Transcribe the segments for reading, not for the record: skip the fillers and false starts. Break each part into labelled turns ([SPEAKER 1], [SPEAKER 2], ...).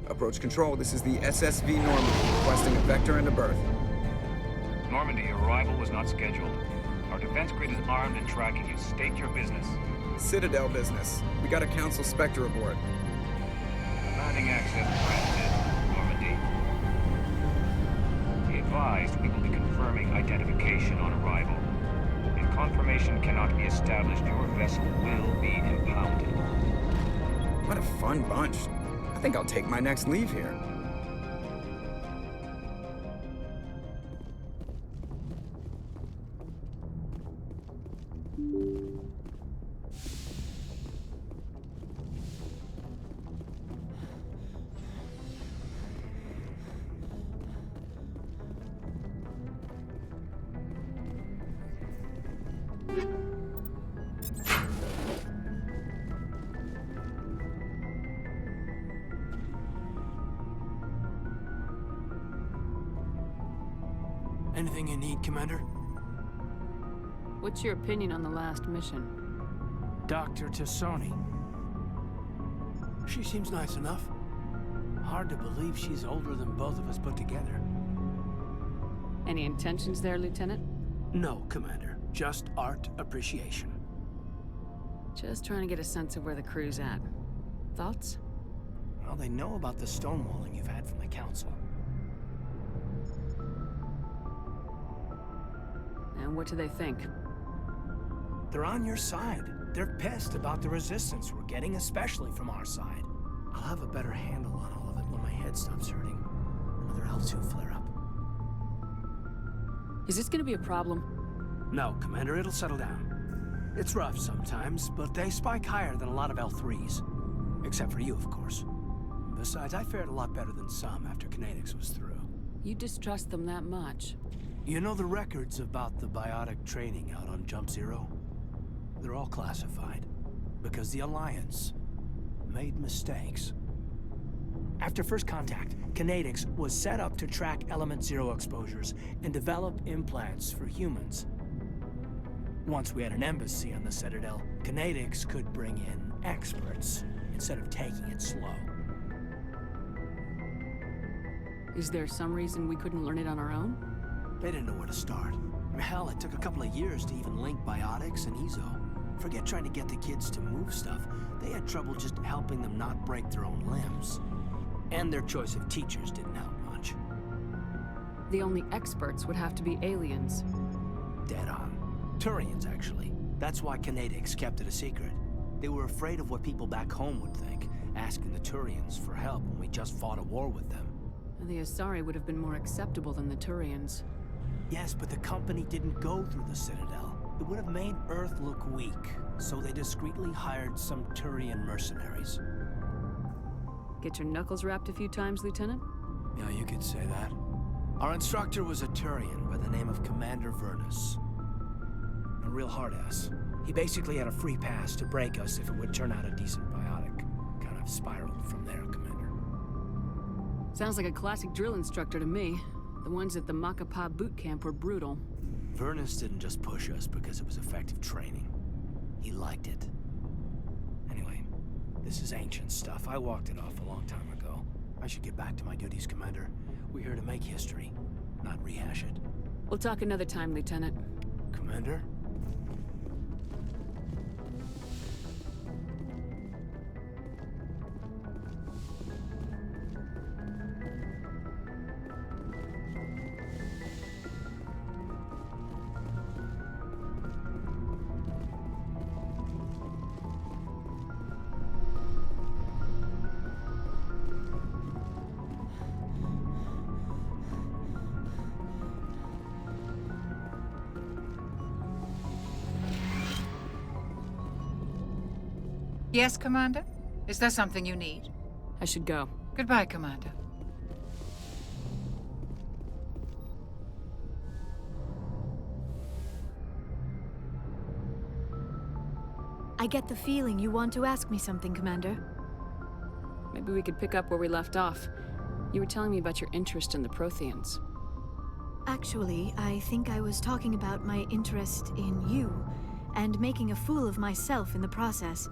[SPEAKER 1] Approach control, this is the SSV Normandy, requesting a vector and a berth.
[SPEAKER 2] Normandy, arrival was not scheduled. Our defense grid is armed and tracking you. State your business.
[SPEAKER 1] Citadel business. We got a Council Spectre aboard.
[SPEAKER 2] Commanding access granted, Normandy. Be advised, we will be confirming identification on arrival. If confirmation cannot be established, your vessel will be impounded.
[SPEAKER 1] What a fun bunch. I think I'll take my next leave here.
[SPEAKER 3] Anything you need, Commander?
[SPEAKER 4] What's your opinion on the last mission?
[SPEAKER 3] Dr. Tassoni. She seems nice enough. Hard to believe she's older than both of us put together.
[SPEAKER 4] Any intentions there, Lieutenant?
[SPEAKER 3] No, Commander. Just art appreciation.
[SPEAKER 4] Just trying to get a sense of where the crew's at. Thoughts?
[SPEAKER 3] Well, they know about the stonewalling you've had from the Council.
[SPEAKER 4] And what do they think?
[SPEAKER 3] They're on your side. They're pissed about the resistance we're getting, especially from our side. I'll have a better handle on all of it when my head stops hurting. Another L2 flare-up.
[SPEAKER 4] Is this gonna be a problem?
[SPEAKER 3] No, Commander, it'll settle down. It's rough sometimes, but they spike higher than a lot of L3s. Except for you, of course. Besides, I fared a lot better than some after Kinetics was through.
[SPEAKER 4] You distrust them that much?
[SPEAKER 3] You know the records about the biotic training out on Jump Zero? They're all classified, because the Alliance made mistakes. After first contact, Kinetics was set up to track Element Zero exposures and develop implants for humans. Once we had an embassy on the Citadel, Kinetics could bring in experts, instead of taking it slow.
[SPEAKER 4] Is there some reason we couldn't learn it on our own?
[SPEAKER 3] They didn't know where to start. Hell, it took a couple of years to even link biotics and EZO. Forget trying to get the kids to move stuff. They had trouble just helping them not break their own limbs. And their choice of teachers didn't help much.
[SPEAKER 4] The only experts would have to be aliens.
[SPEAKER 3] Dead on. Turians, actually. That's why Kinetics kept it a secret. They were afraid of what people back home would think, asking the Turians for help when we just fought a war with them.
[SPEAKER 4] And the Asari would have been more acceptable than the Turians.
[SPEAKER 3] Yes, but the company didn't go through the Citadel. It would have made Earth look weak, so they discreetly hired some Turian mercenaries.
[SPEAKER 4] Get your knuckles rapped a few times, Lieutenant?
[SPEAKER 3] Yeah, you could say that. Our instructor was a Turian by the name of Commander Vernus. A real hard-ass. He basically had a free pass to break us if it would turn out a decent biotic. Kind of spiraled from there, Commander.
[SPEAKER 4] Sounds like a classic drill instructor to me. The ones at the Macapa boot camp were brutal.
[SPEAKER 3] Vernus didn't just push us because it was effective training. He liked it. Anyway, this is ancient stuff. I walked it off a long time ago. I should get back to my duties, Commander. We're here to make history, not rehash it.
[SPEAKER 4] We'll talk another time, Lieutenant.
[SPEAKER 3] Commander?
[SPEAKER 5] Yes, Commander? Is there something you need?
[SPEAKER 4] I should go.
[SPEAKER 5] Goodbye, Commander.
[SPEAKER 6] I get the feeling you want to ask me something, Commander.
[SPEAKER 4] Maybe we could pick up where we left off. You were telling me about your interest in the Protheans.
[SPEAKER 6] Actually, I think I was talking about my interest in you, and making a fool of myself in the process.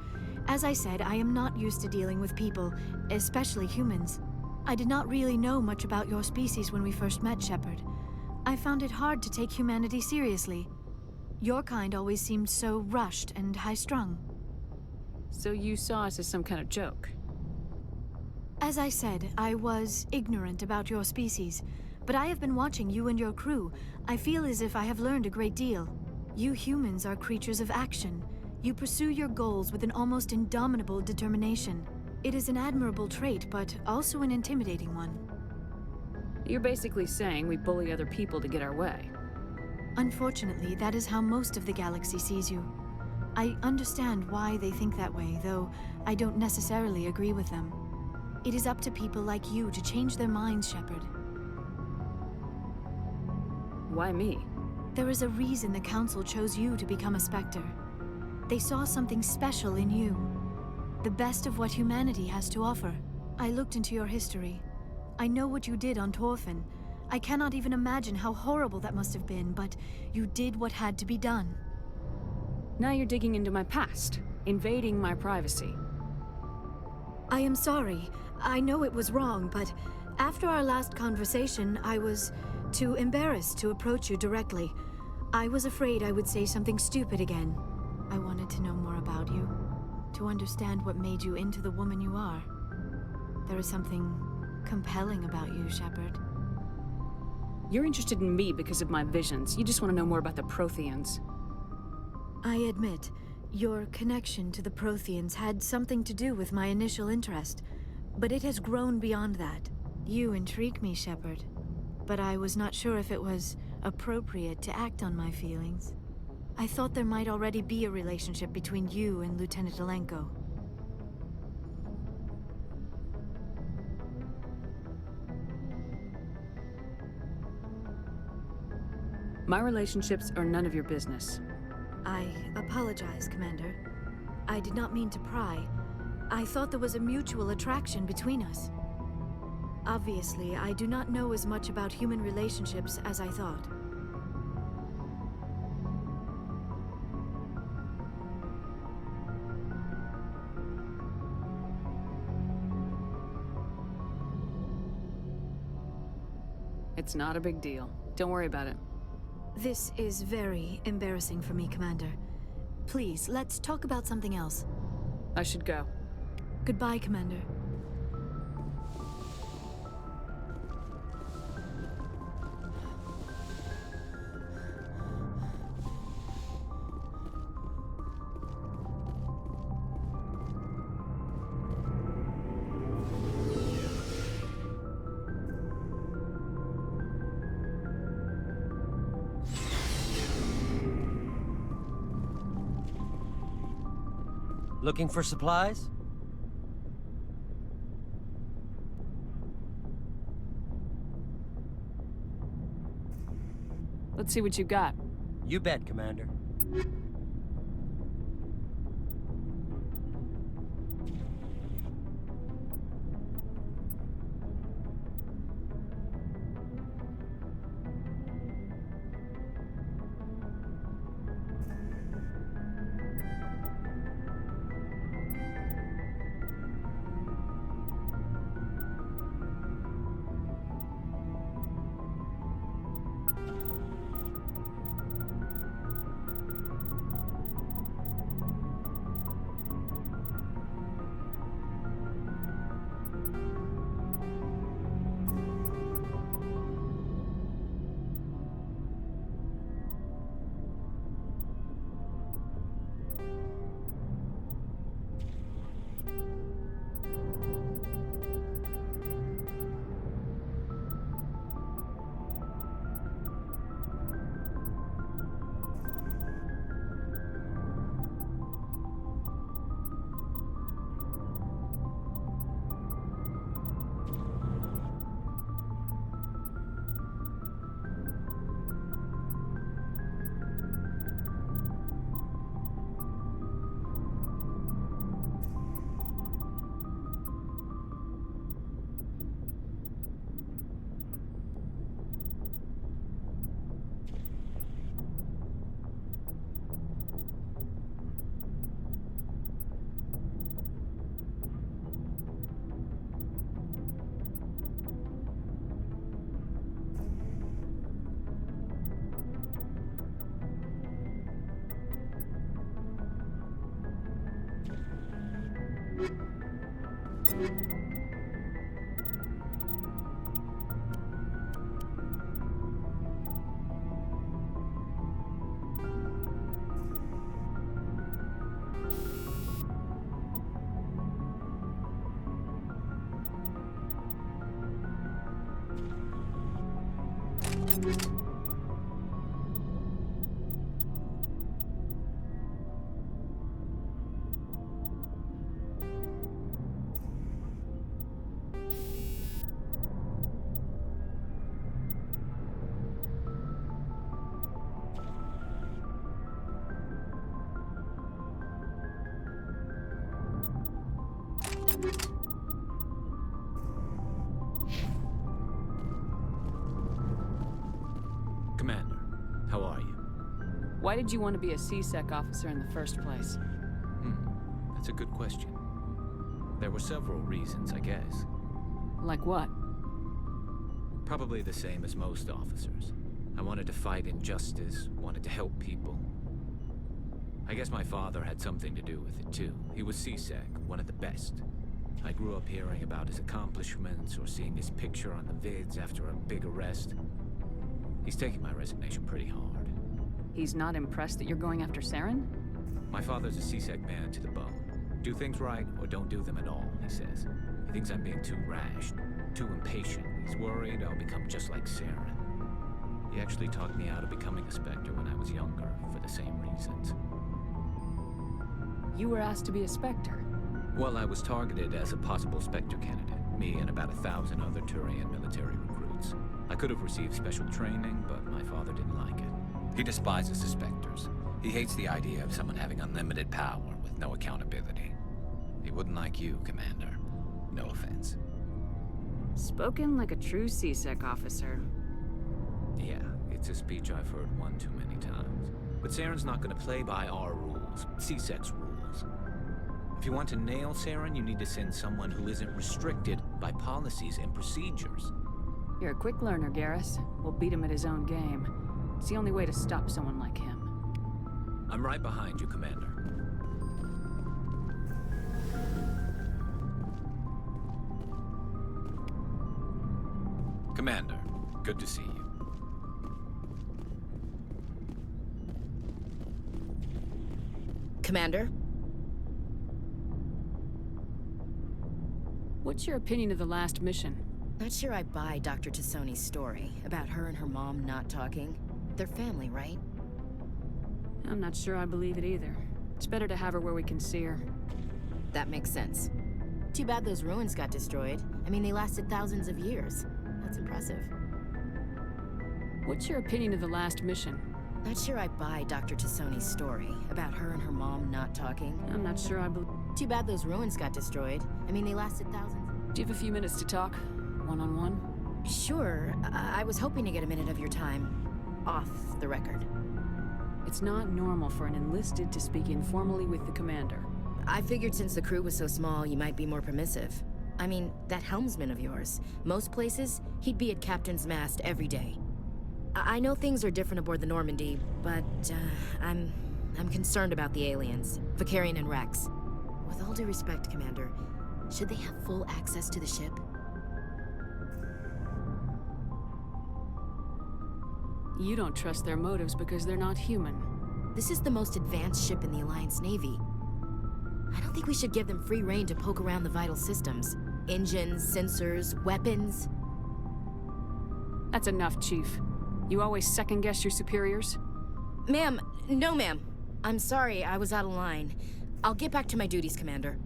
[SPEAKER 6] As I said, I am not used to dealing with people, especially humans. I did not really know much about your species when we first met, Shepard. I found it hard to take humanity seriously. Your kind always seemed so rushed and high-strung.
[SPEAKER 4] So you saw us as some kind of joke?
[SPEAKER 6] As I said, I was ignorant about your species, but I have been watching you and your crew. I feel as if I have learned a great deal. You humans are creatures of action. You pursue your goals with an almost indomitable determination. It is an admirable trait, but also an intimidating one.
[SPEAKER 4] You're basically saying we bully other people to get our way.
[SPEAKER 6] Unfortunately, that is how most of the galaxy sees you. I understand why they think that way, though I don't necessarily agree with them. It is up to people like you to change their minds, Shepard.
[SPEAKER 4] Why me?
[SPEAKER 6] There is a reason the Council chose you to become a Spectre. They saw something special in you. The best of what humanity has to offer. I looked into your history. I know what you did on Torfin. I cannot even imagine how horrible that must have been, but you did what had to be done.
[SPEAKER 4] Now you're digging into my past, invading my privacy.
[SPEAKER 6] I am sorry. I know it was wrong, but after our last conversation, I was too embarrassed to approach you directly. I was afraid I would say something stupid again. I wanted to know more about you, to understand what made you into the woman you are. There is something compelling about you, Shepard.
[SPEAKER 4] You're interested in me because of my visions. You just want to know more about the Protheans.
[SPEAKER 6] I admit, your connection to the Protheans had something to do with my initial interest, but it has grown beyond that. You intrigue me, Shepard, but I was not sure if it was appropriate to act on my feelings. I thought there might already be a relationship between you and Lieutenant Alenko.
[SPEAKER 4] My relationships are none of your business.
[SPEAKER 6] I apologize, Commander. I did not mean to pry. I thought there was a mutual attraction between us. Obviously, I do not know as much about human relationships as I thought.
[SPEAKER 4] It's not a big deal. Don't worry about it.
[SPEAKER 6] This is very embarrassing for me, Commander. Please, let's talk about something else.
[SPEAKER 4] I should go.
[SPEAKER 6] Goodbye, Commander.
[SPEAKER 7] Looking for supplies?
[SPEAKER 4] Let's see what you got.
[SPEAKER 7] You bet, Commander.
[SPEAKER 8] Commander, how are you?
[SPEAKER 4] Why did you want to be a C-Sec officer in the first place?
[SPEAKER 8] That's a good question. There were several reasons, I guess.
[SPEAKER 4] Like what?
[SPEAKER 8] Probably the same as most officers. I wanted to fight injustice, wanted to help people. I guess my father had something to do with it too. He was C-Sec, one of the best. I grew up hearing about his accomplishments or seeing his picture on the vids after a big arrest. He's taking my resignation pretty hard.
[SPEAKER 4] He's not impressed that you're going after Saren?
[SPEAKER 8] My father's a C-Sec man to the bone. Do things right or don't do them at all, he says. He thinks I'm being too rash, too impatient. He's worried I'll become just like Saren. He actually talked me out of becoming a Spectre when I was younger, for the same reasons.
[SPEAKER 4] You were asked to be a Spectre.
[SPEAKER 8] Well, I was targeted as a possible Spectre candidate, me and about 1,000 other Turian military recruits. I could have received special training, but my father didn't like it. He despises the Spectres. He hates the idea of someone having unlimited power with no accountability. He wouldn't like you, Commander. No offense.
[SPEAKER 4] Spoken like a true C-Sec officer.
[SPEAKER 8] Yeah, it's a speech I've heard one too many times. But Saren's not going to play by our rules, C-Sec's rules. If you want to nail Saren, you need to send someone who isn't restricted by policies and procedures.
[SPEAKER 4] You're a quick learner, Garrus. We'll beat him at his own game. It's the only way to stop someone like him.
[SPEAKER 8] I'm right behind you, Commander. Commander, good to see you.
[SPEAKER 9] Commander?
[SPEAKER 4] What's your opinion of the last mission?
[SPEAKER 9] Not sure I buy Dr. Tassoni's story about her and her mom not talking. They're family, right?
[SPEAKER 4] I'm not sure I believe it either. It's better to have her where we can see her.
[SPEAKER 9] That makes sense. Too bad those ruins got destroyed. I mean, they lasted thousands of years. That's impressive.
[SPEAKER 4] What's your opinion of the last mission?
[SPEAKER 9] Not sure I buy Dr. Tassoni's story about her and her mom not talking.
[SPEAKER 4] I'm not sure I believe.
[SPEAKER 9] Too bad those ruins got destroyed. I mean, they lasted thousands.
[SPEAKER 4] Do you have a few minutes to talk? One-on-one?
[SPEAKER 9] Sure. I was hoping to get a minute of your time off the record.
[SPEAKER 4] It's not normal for an enlisted to speak informally with the commander.
[SPEAKER 9] I figured since the crew was so small, you might be more permissive. I mean, that helmsman of yours. Most places, he'd be at captain's mast every day. I know things are different aboard the Normandy, but I'm concerned about the aliens, Vicarian and Rex. With all due respect, Commander, should they have full access to the ship?
[SPEAKER 4] You don't trust their motives because they're not human.
[SPEAKER 9] This is the most advanced ship in the Alliance Navy. I don't think we should give them free rein to poke around the vital systems. Engines, sensors, weapons.
[SPEAKER 4] That's enough, Chief. You always second-guess your superiors?
[SPEAKER 9] Ma'am, no ma'am. I'm sorry, I was out of line. I'll get back to my duties, Commander.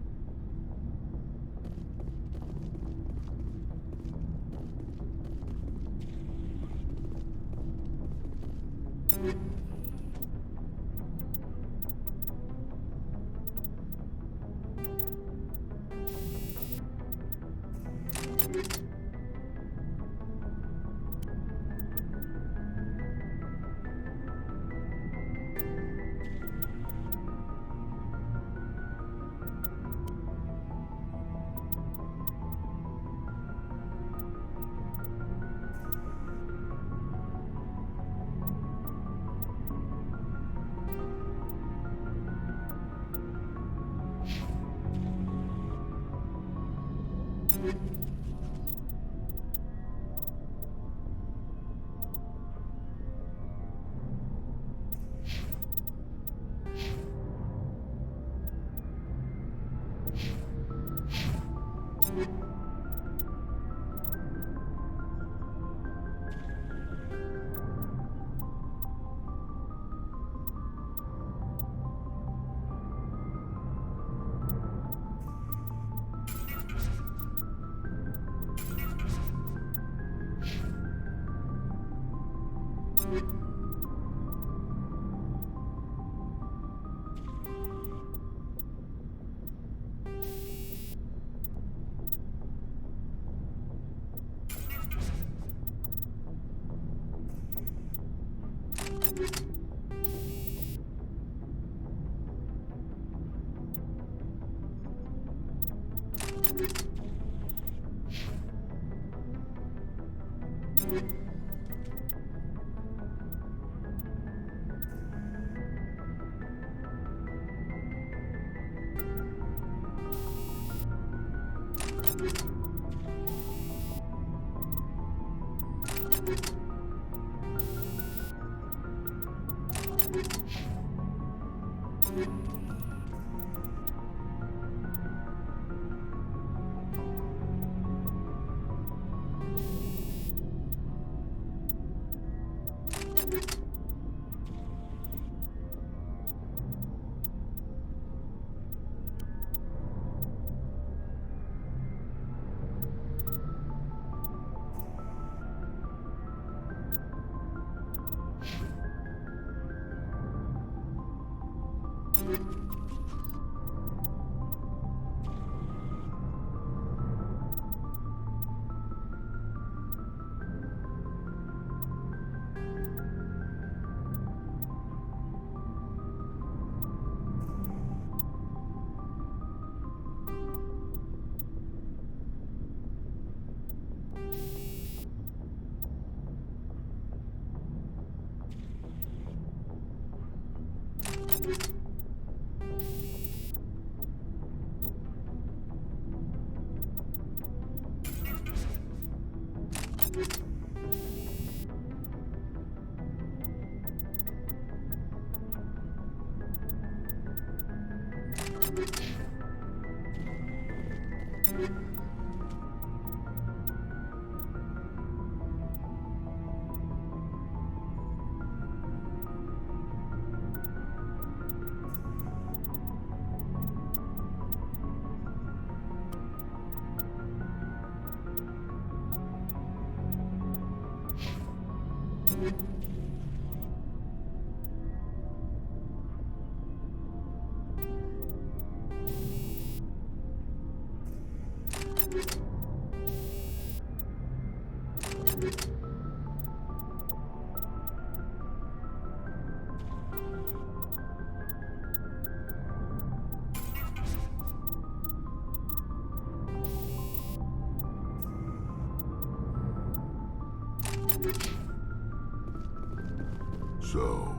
[SPEAKER 10] So,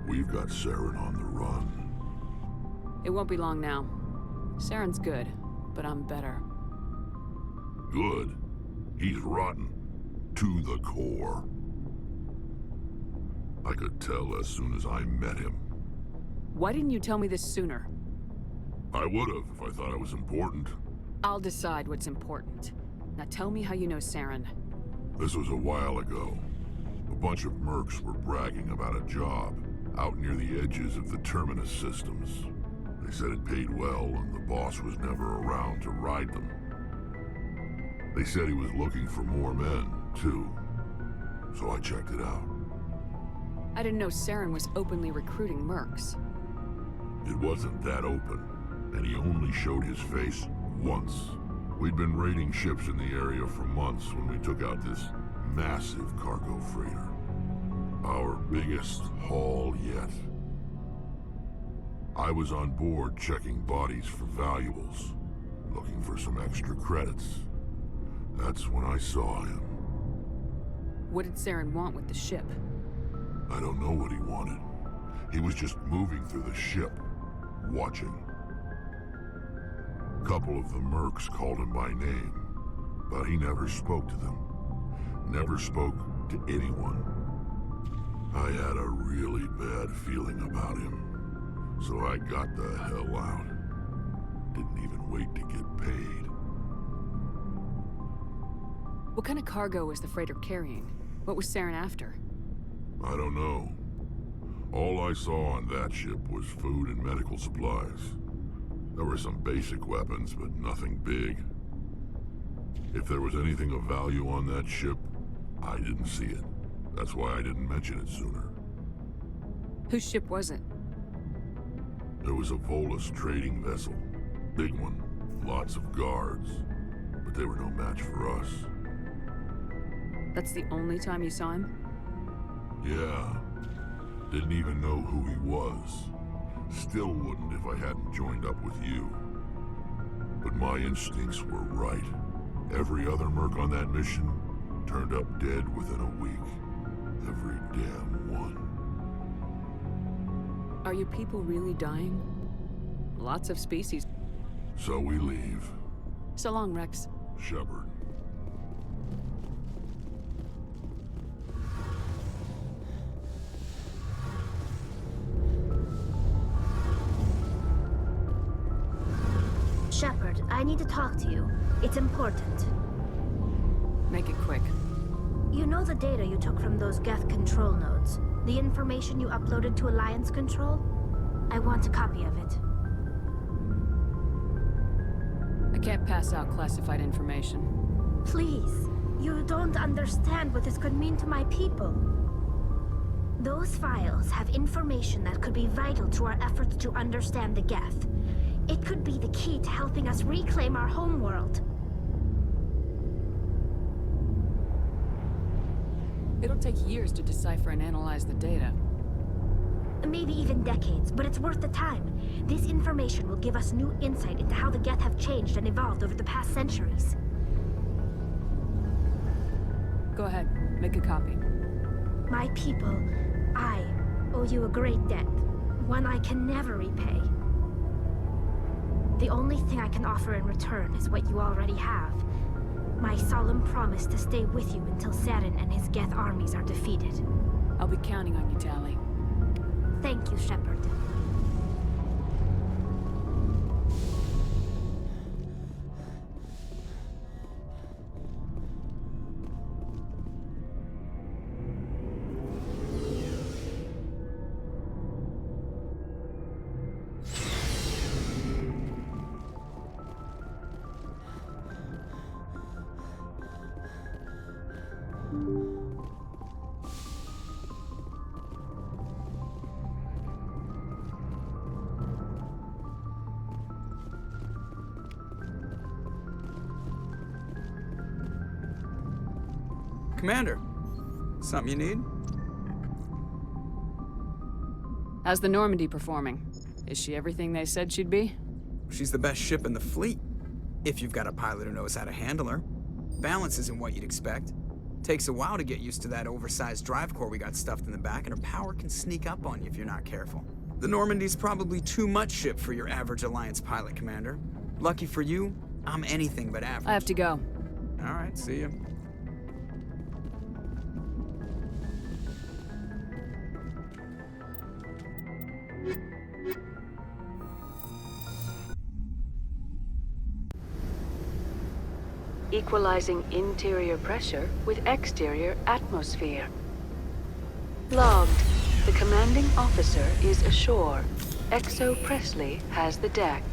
[SPEAKER 10] we've got Saren on the run.
[SPEAKER 4] It won't be long now. Saren's good, but I'm better.
[SPEAKER 10] Good. He's rotten. To the core. I could tell as soon as I met him.
[SPEAKER 4] Why didn't you tell me this sooner?
[SPEAKER 10] I would've if I thought it was important.
[SPEAKER 4] I'll decide what's important. Now tell me how you know Saren.
[SPEAKER 10] This was a while ago. A bunch of mercs were bragging about a job out near the edges of the Terminus systems. They said it paid well and the boss was never around to ride them. They said he was looking for more men, too. So I checked it out.
[SPEAKER 4] I didn't know Saren was openly recruiting mercs.
[SPEAKER 10] It wasn't that open, and he only showed his face once. We'd been raiding ships in the area for months when we took out this massive cargo freighter. Our biggest haul yet. I was on board checking bodies for valuables, looking for some extra credits. That's when I saw him.
[SPEAKER 4] What did Saren want with the ship?
[SPEAKER 10] I don't know what he wanted. He was just moving through the ship, watching. A couple of the mercs called him by name, but he never spoke to them. Never spoke to anyone. I had a really bad feeling about him, so I got the hell out. Didn't even wait to get paid.
[SPEAKER 4] What kind of cargo was the freighter carrying? What was Saren after?
[SPEAKER 10] I don't know. All I saw on that ship was food and medical supplies. There were some basic weapons, but nothing big. If there was anything of value on that ship, I didn't see it. That's why I didn't mention it sooner.
[SPEAKER 4] Whose ship was it?
[SPEAKER 10] There was a Volus trading vessel. Big one. Lots of guards. But they were no match for us.
[SPEAKER 4] That's the only time you saw him?
[SPEAKER 10] Yeah. Didn't even know who he was. Still wouldn't if I hadn't joined up with you. But my instincts were right. Every other merc on that mission turned up dead within a week. Every damn one.
[SPEAKER 4] Are your people really dying? Lots of species.
[SPEAKER 10] So we leave.
[SPEAKER 4] So long, Rex.
[SPEAKER 10] Shepard.
[SPEAKER 11] Shepard, I need to talk to you. It's important.
[SPEAKER 4] Make it quick.
[SPEAKER 11] You know the data you took from those Geth control nodes? The information you uploaded to Alliance Control? I want a copy of it.
[SPEAKER 4] I can't pass out classified information.
[SPEAKER 11] Please. You don't understand what this could mean to my people. Those files have information that could be vital to our efforts to understand the Geth. It could be the key to helping us reclaim our homeworld.
[SPEAKER 4] It'll take years to decipher and analyze the data.
[SPEAKER 11] Maybe even decades, but it's worth the time. This information will give us new insight into how the Geth have changed and evolved over the past centuries.
[SPEAKER 4] Go ahead, make a copy.
[SPEAKER 11] My people, I owe you a great debt. One I can never repay. The only thing I can offer in return is what you already have. My solemn promise to stay with you until Saren and his Geth armies are defeated.
[SPEAKER 4] I'll be counting on you, Tali.
[SPEAKER 11] Thank you, Shepard.
[SPEAKER 1] Commander, something you need?
[SPEAKER 4] How's the Normandy performing? Is she everything they said she'd be?
[SPEAKER 1] She's the best ship in the fleet, if you've got a pilot who knows how to handle her. Balance isn't what you'd expect. Takes a while to get used to that oversized drive core we got stuffed in the back, and her power can sneak up on you if you're not careful. The Normandy's probably too much ship for your average Alliance pilot, Commander. Lucky for you, I'm anything but average.
[SPEAKER 4] I have to go.
[SPEAKER 1] All right, see ya.
[SPEAKER 4] Equalizing interior pressure with exterior atmosphere. Logged. The commanding officer is ashore. Exo Presley has the deck.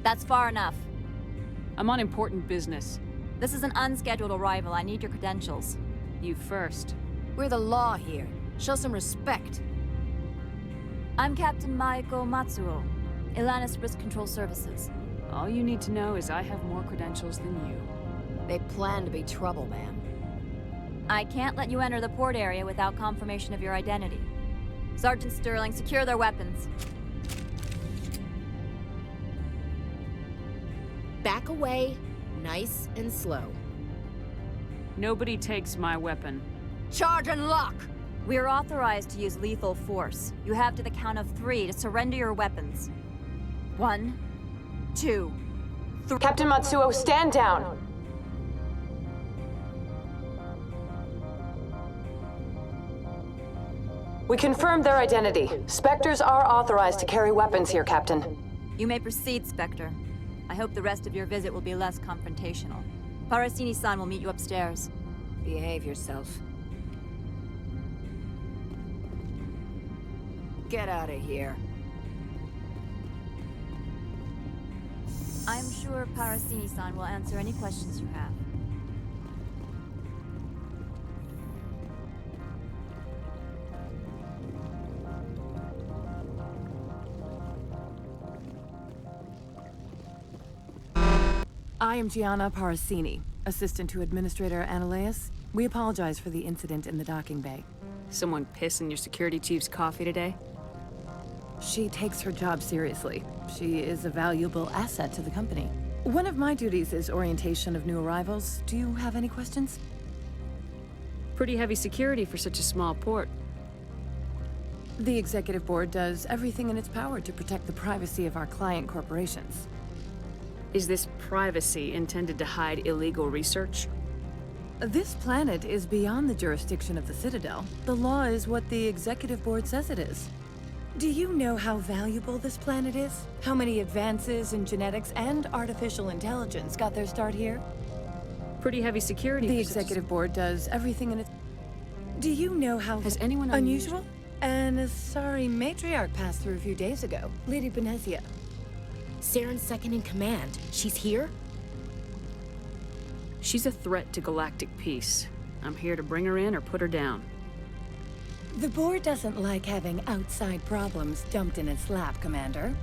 [SPEAKER 12] That's far enough.
[SPEAKER 4] I'm on important business.
[SPEAKER 12] This is an unscheduled arrival. I need your credentials.
[SPEAKER 4] You first.
[SPEAKER 9] We're the law here. Show some respect.
[SPEAKER 12] I'm Captain Maiko Matsuo, Ilanis Risk Control Services.
[SPEAKER 4] All you need to know is I have more credentials than you.
[SPEAKER 9] They plan to be trouble, man.
[SPEAKER 12] I can't let you enter the port area without confirmation of your identity. Sergeant Sterling, secure their weapons.
[SPEAKER 9] Back away, nice and slow.
[SPEAKER 4] Nobody takes my weapon.
[SPEAKER 9] Charge and lock!
[SPEAKER 12] We are authorized to use lethal force. You have to the count of 3 to surrender your weapons. 1, 2, 3.
[SPEAKER 13] Captain Matsuo, stand down! We confirmed their identity. Spectres are authorized to carry weapons here, Captain.
[SPEAKER 12] You may proceed, Spectre. I hope the rest of your visit will be less confrontational. Parasini-san will meet you upstairs.
[SPEAKER 9] Behave yourself. Get out of here.
[SPEAKER 12] I'm sure Parasini-san will answer any questions you have.
[SPEAKER 14] I am Gianna Parasini, assistant to Administrator Ananias. We apologize for the incident in the docking bay.
[SPEAKER 4] Someone piss in your security chief's coffee today?
[SPEAKER 14] She takes her job seriously. She is a valuable asset to the company. One of my duties is orientation of new arrivals. Do you have any questions?
[SPEAKER 4] Pretty heavy security for such a small port.
[SPEAKER 14] The Executive Board does everything in its power to protect the privacy of our client corporations.
[SPEAKER 4] Is this privacy intended to hide illegal research?
[SPEAKER 14] This planet is beyond the jurisdiction of the Citadel. The law is what the Executive Board says it is. Do you know how valuable this planet is? How many advances in genetics and artificial intelligence got their start here?
[SPEAKER 4] Pretty heavy security.
[SPEAKER 14] The Executive Board does everything in its... Do you know how...
[SPEAKER 4] Has anyone
[SPEAKER 14] unusual? And a sorry matriarch passed through a few days ago. Lady Benezia.
[SPEAKER 9] Saren's second in command. She's here?
[SPEAKER 4] She's a threat to galactic peace. I'm here to bring her in or put her down.
[SPEAKER 14] The board doesn't like having outside problems dumped in its lap, Commander.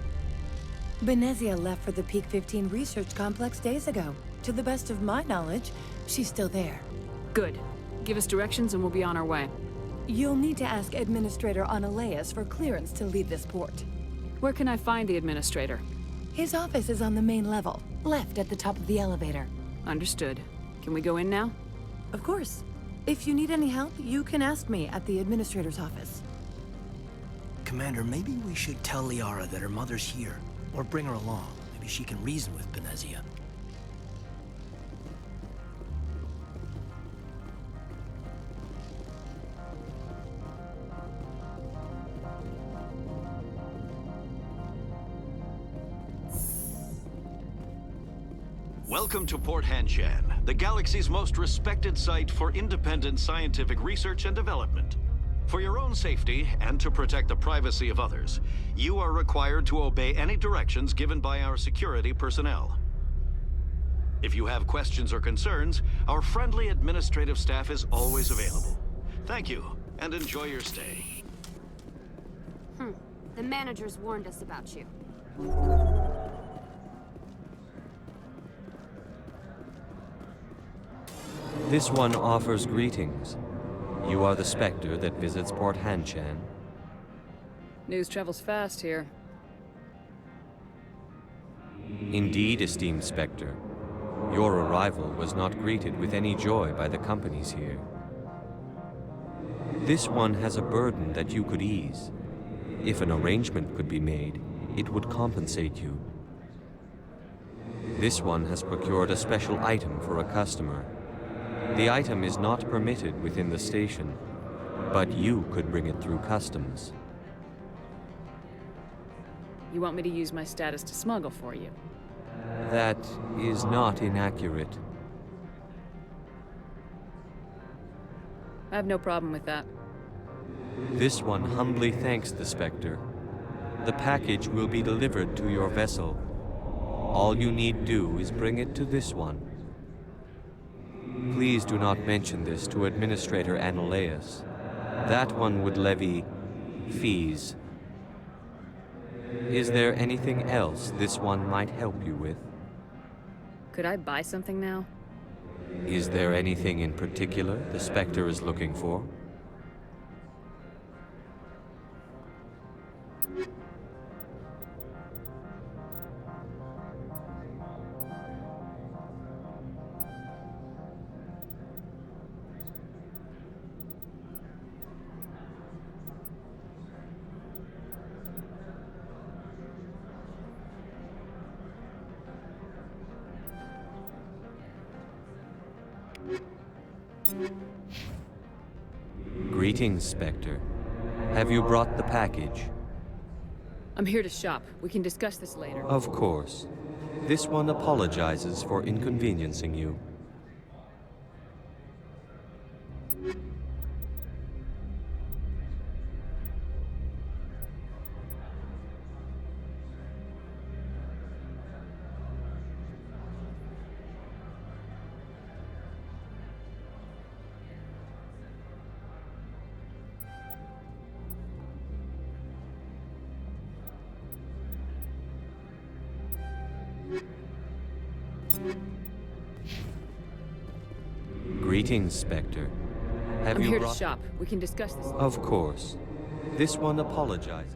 [SPEAKER 14] Benezia left for the Peak 15 research complex days ago. To the best of my knowledge, she's still there.
[SPEAKER 4] Good. Give us directions and we'll be on our way.
[SPEAKER 14] You'll need to ask Administrator Ananias for clearance to leave this port.
[SPEAKER 4] Where can I find the Administrator?
[SPEAKER 14] His office is on the main level, left at the top of the elevator.
[SPEAKER 4] Understood. Can we go in now?
[SPEAKER 14] Of course. If you need any help, you can ask me at the Administrator's office.
[SPEAKER 3] Commander, maybe we should tell Liara that her mother's here. Or bring her along. Maybe she can reason with Benezia.
[SPEAKER 15] Welcome to Port Hanshan, the galaxy's most respected site for independent scientific research and development. For your own safety and to protect the privacy of others, you are required to obey any directions given by our security personnel. If you have questions or concerns, our friendly administrative staff is always available. Thank you, and enjoy your stay.
[SPEAKER 16] The managers warned us about you.
[SPEAKER 17] This one offers greetings. You are the Spectre that visits Port Hanshan.
[SPEAKER 18] News travels fast here.
[SPEAKER 17] Indeed, esteemed Spectre. Your arrival was not greeted with any joy by the companies here. This one has a burden that you could ease. If an arrangement could be made, it would compensate you. This one has procured a special item for a customer. The item is not permitted within the station, but you could bring it through customs.
[SPEAKER 18] You want me to use my status to smuggle for you?
[SPEAKER 17] That is not inaccurate.
[SPEAKER 18] I have no problem with that.
[SPEAKER 17] This one humbly thanks the Spectre. The package will be delivered to your vessel. All you need do is bring it to this one. Please do not mention this to Administrator Annaleus. That one would levy fees. Is there anything else this one might help you with?
[SPEAKER 18] Could I buy something now?
[SPEAKER 17] Is there anything in particular the Spectre is looking for? Greetings, Spectre. Have you brought the package?
[SPEAKER 18] I'm here to shop. We can discuss this later.
[SPEAKER 17] Of course. This one apologizes for inconveniencing you. Greetings, Spectre. Have
[SPEAKER 18] I'm
[SPEAKER 17] you
[SPEAKER 18] here
[SPEAKER 17] brought...
[SPEAKER 18] to shop. We can discuss this later.
[SPEAKER 17] Of course. This one apologizes.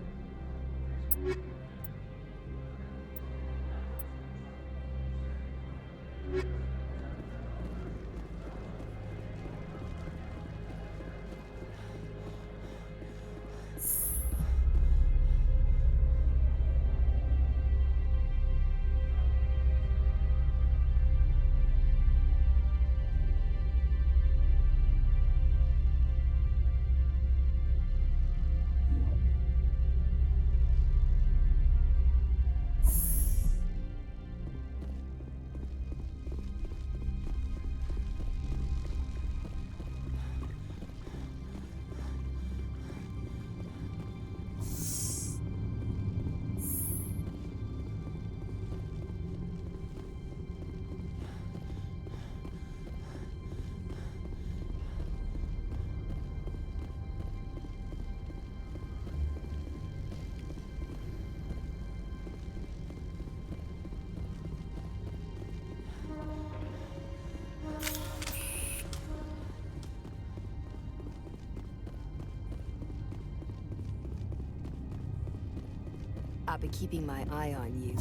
[SPEAKER 9] I'll be keeping my eye on you.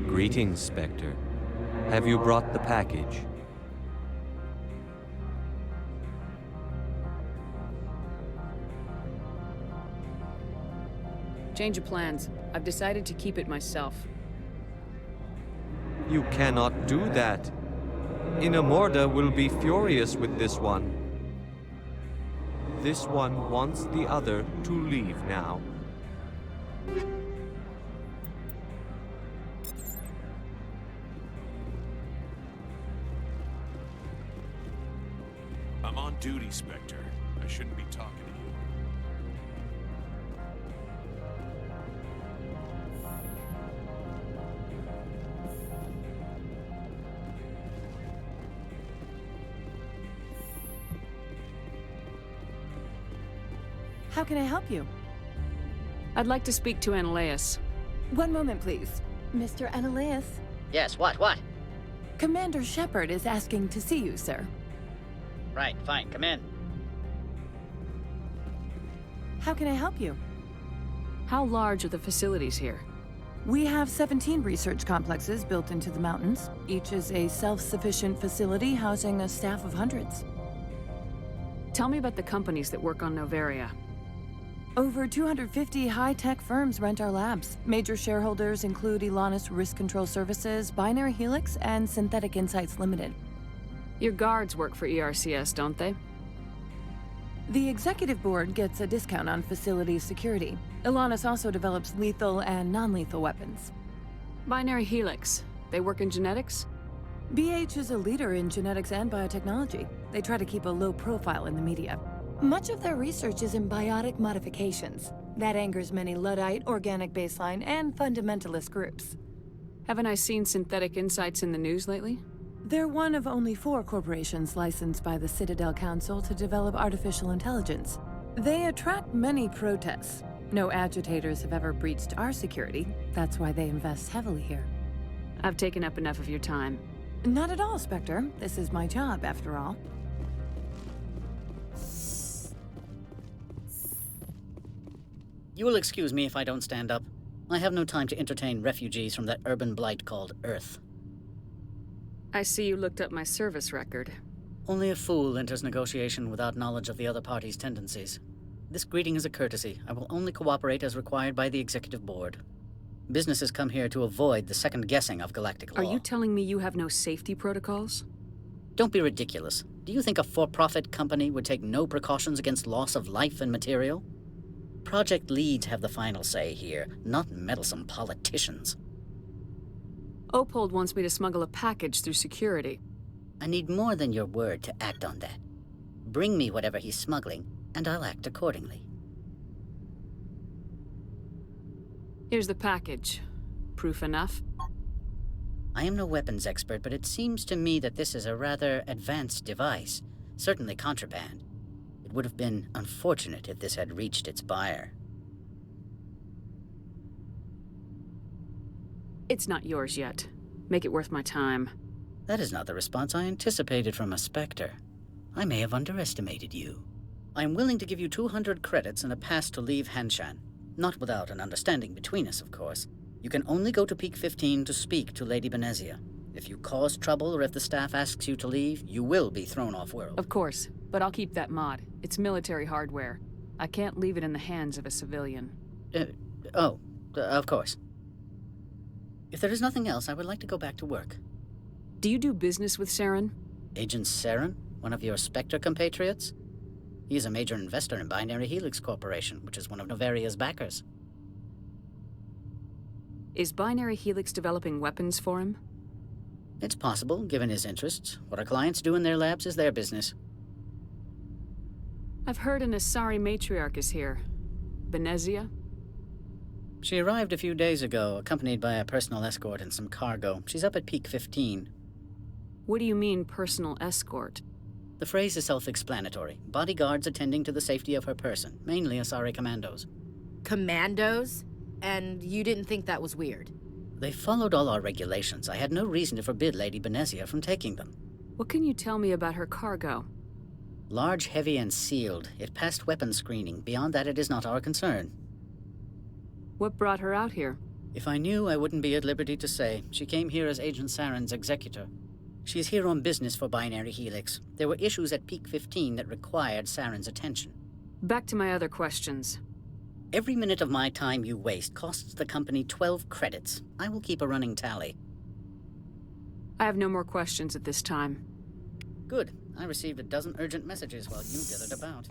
[SPEAKER 17] Greetings, Spectre. Have you brought the package?
[SPEAKER 18] Change of plans. I've decided to keep it myself.
[SPEAKER 17] You cannot do that. Inamorda will be furious with this one. This one wants the other to leave now.
[SPEAKER 19] I'm on duty, Spectre. I shouldn't be talking to you.
[SPEAKER 14] How can I help you?
[SPEAKER 18] I'd like to speak to Analeas.
[SPEAKER 14] One moment, please. Mr. Analeas?
[SPEAKER 20] Yes, what?
[SPEAKER 14] Commander Shepard is asking to see you, sir.
[SPEAKER 20] Right, fine, come in.
[SPEAKER 14] How can I help you?
[SPEAKER 18] How large are the facilities here?
[SPEAKER 14] We have 17 research complexes built into the mountains. Each is a self-sufficient facility housing a staff of hundreds.
[SPEAKER 18] Tell me about the companies that work on Noveria.
[SPEAKER 14] Over 250 high-tech firms rent our labs. Major shareholders include Elanus Risk Control Services, Binary Helix, and Synthetic Insights Limited.
[SPEAKER 18] Your guards work for ERCS, don't they?
[SPEAKER 14] The executive board gets a discount on facility security. Elanus also develops lethal and non-lethal weapons.
[SPEAKER 18] Binary Helix. They work in genetics?
[SPEAKER 14] BH is a leader in genetics and biotechnology. They try to keep a low profile in the media. Much of their research is in biotic modifications. That angers many Luddite, organic baseline, and fundamentalist groups.
[SPEAKER 18] Haven't I seen Synthetic Insights in the news lately?
[SPEAKER 14] They're one of only 4 corporations licensed by the Citadel Council to develop artificial intelligence. They attract many protests. No agitators have ever breached our security. That's why they invest heavily here.
[SPEAKER 18] I've taken up enough of your time.
[SPEAKER 14] Not at all, Spectre. This is my job, after all.
[SPEAKER 20] You will excuse me if I don't stand up. I have no time to entertain refugees from that urban blight called Earth.
[SPEAKER 18] I see you looked up my service record.
[SPEAKER 20] Only a fool enters negotiation without knowledge of the other party's tendencies. This greeting is a courtesy. I will only cooperate as required by the Executive Board. Businesses come here to avoid the second guessing of galactic law.
[SPEAKER 18] Are you telling me you have no safety protocols?
[SPEAKER 20] Don't be ridiculous. Do you think a for-profit company would take no precautions against loss of life and material? Project leads have the final say here, not meddlesome politicians.
[SPEAKER 18] Opold wants me to smuggle a package through security.
[SPEAKER 20] I need more than your word to act on that. Bring me whatever he's smuggling, and I'll act accordingly.
[SPEAKER 18] Here's the package. Proof enough?
[SPEAKER 20] I am no weapons expert, but it seems to me that this is a rather advanced device. Certainly contraband. It would have been unfortunate if this had reached its buyer.
[SPEAKER 18] It's not yours yet. Make it worth my time.
[SPEAKER 20] That is not the response I anticipated from a Spectre. I may have underestimated you. I am willing to give you 200 credits and a pass to leave Hanshan. Not without an understanding between us, of course. You can only go to Peak 15 to speak to Lady Benezia. If you cause trouble or if the staff asks you to leave, you will be thrown off-world.
[SPEAKER 18] Of course, but I'll keep that mod. It's military hardware. I can't leave it in the hands of a civilian.
[SPEAKER 20] Of course. If there is nothing else, I would like to go back to work.
[SPEAKER 18] Do you do business with Saren?
[SPEAKER 20] Agent Saren? One of your Spectre compatriots? He is a major investor in Binary Helix Corporation, which is one of Noveria's backers.
[SPEAKER 18] Is Binary Helix developing weapons for him?
[SPEAKER 20] It's possible, given his interests. What our clients do in their labs is their business.
[SPEAKER 18] I've heard an Asari matriarch is here. Benezia?
[SPEAKER 20] She arrived a few days ago, accompanied by a personal escort and some cargo. She's up at Peak 15.
[SPEAKER 18] What do you mean, personal escort?
[SPEAKER 20] The phrase is self-explanatory. Bodyguards attending to the safety of her person, mainly Asari commandos.
[SPEAKER 9] Commandos? And you didn't think that was weird?
[SPEAKER 20] They followed all our regulations. I had no reason to forbid Lady Benezia from taking them.
[SPEAKER 18] What can you tell me about her cargo?
[SPEAKER 20] Large, heavy, and sealed. It passed weapons screening. Beyond that, it is not our concern.
[SPEAKER 18] What brought her out here?
[SPEAKER 20] If I knew, I wouldn't be at liberty to say. She came here as Agent Saren's executor. She's here on business for Binary Helix. There were issues at Peak 15 that required Saren's attention.
[SPEAKER 18] Back to my other questions.
[SPEAKER 20] Every minute of my time you waste costs the company 12 credits. I will keep a running tally.
[SPEAKER 18] I have no more questions at this time.
[SPEAKER 20] Good. I received a dozen urgent messages while you dithered about.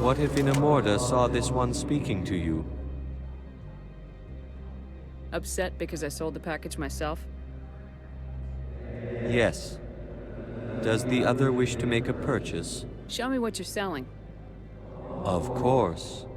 [SPEAKER 17] What if Inamorda saw this one speaking to you?
[SPEAKER 18] Upset because I sold the package myself?
[SPEAKER 17] Yes. Does the other wish to make a purchase?
[SPEAKER 18] Show me what you're selling.
[SPEAKER 17] Of course.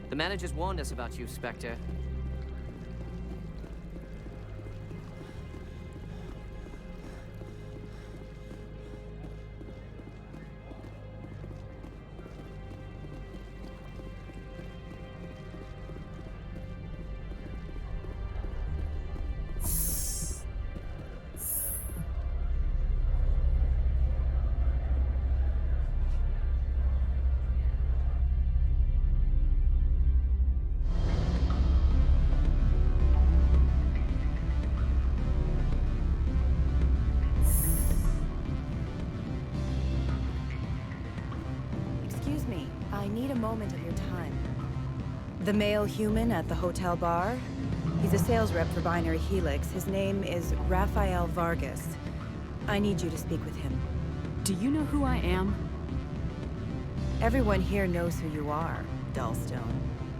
[SPEAKER 7] The managers warned us about you, Spectre.
[SPEAKER 21] I need a moment of your time. The male human at the hotel bar? He's a sales rep for Binary Helix. His name is Rafael Vargas. I need you to speak with him.
[SPEAKER 18] Do you know who I am?
[SPEAKER 21] Everyone here knows who you are, Dullstone.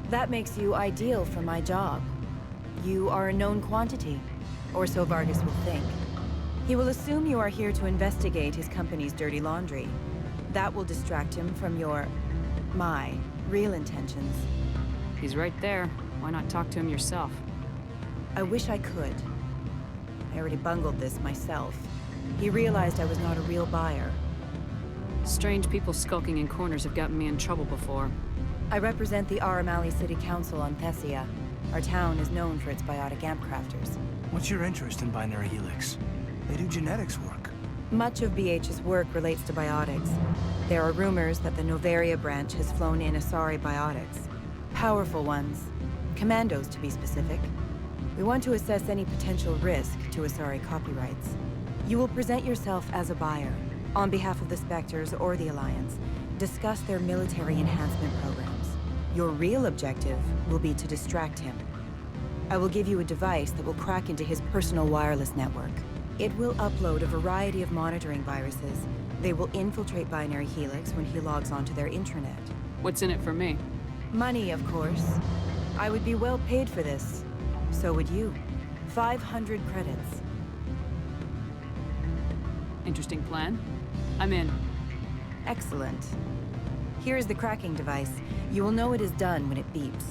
[SPEAKER 21] That makes you ideal for my job. You are a known quantity, or so Vargas will think. He will assume you are here to investigate his company's dirty laundry. That will distract him from my real intentions.
[SPEAKER 18] He's right there. Why not talk to him yourself?
[SPEAKER 21] I wish I could. I already bungled this myself. He realized I was not a real buyer.
[SPEAKER 18] Strange people skulking in corners have gotten me in trouble before.
[SPEAKER 21] I represent the Aramali City Council on Thessia. Our town is known for its biotic amp crafters.
[SPEAKER 3] What's your interest in Binary Helix? They do genetics work.
[SPEAKER 21] Much of BH's work relates to biotics. There are rumors that the Novaria branch has flown in Asari biotics. Powerful ones. Commandos, to be specific. We want to assess any potential risk to Asari copyrights. You will present yourself as a buyer, on behalf of the Spectres or the Alliance. Discuss their military enhancement programs. Your real objective will be to distract him. I will give you a device that will crack into his personal wireless network. It will upload a variety of monitoring viruses. They will infiltrate Binary Helix when he logs onto their intranet.
[SPEAKER 18] What's in it for me?
[SPEAKER 21] Money, of course. I would be well paid for this. So would you. 500 credits.
[SPEAKER 18] Interesting plan. I'm in.
[SPEAKER 21] Excellent. Here is the cracking device. You will know it is done when it beeps.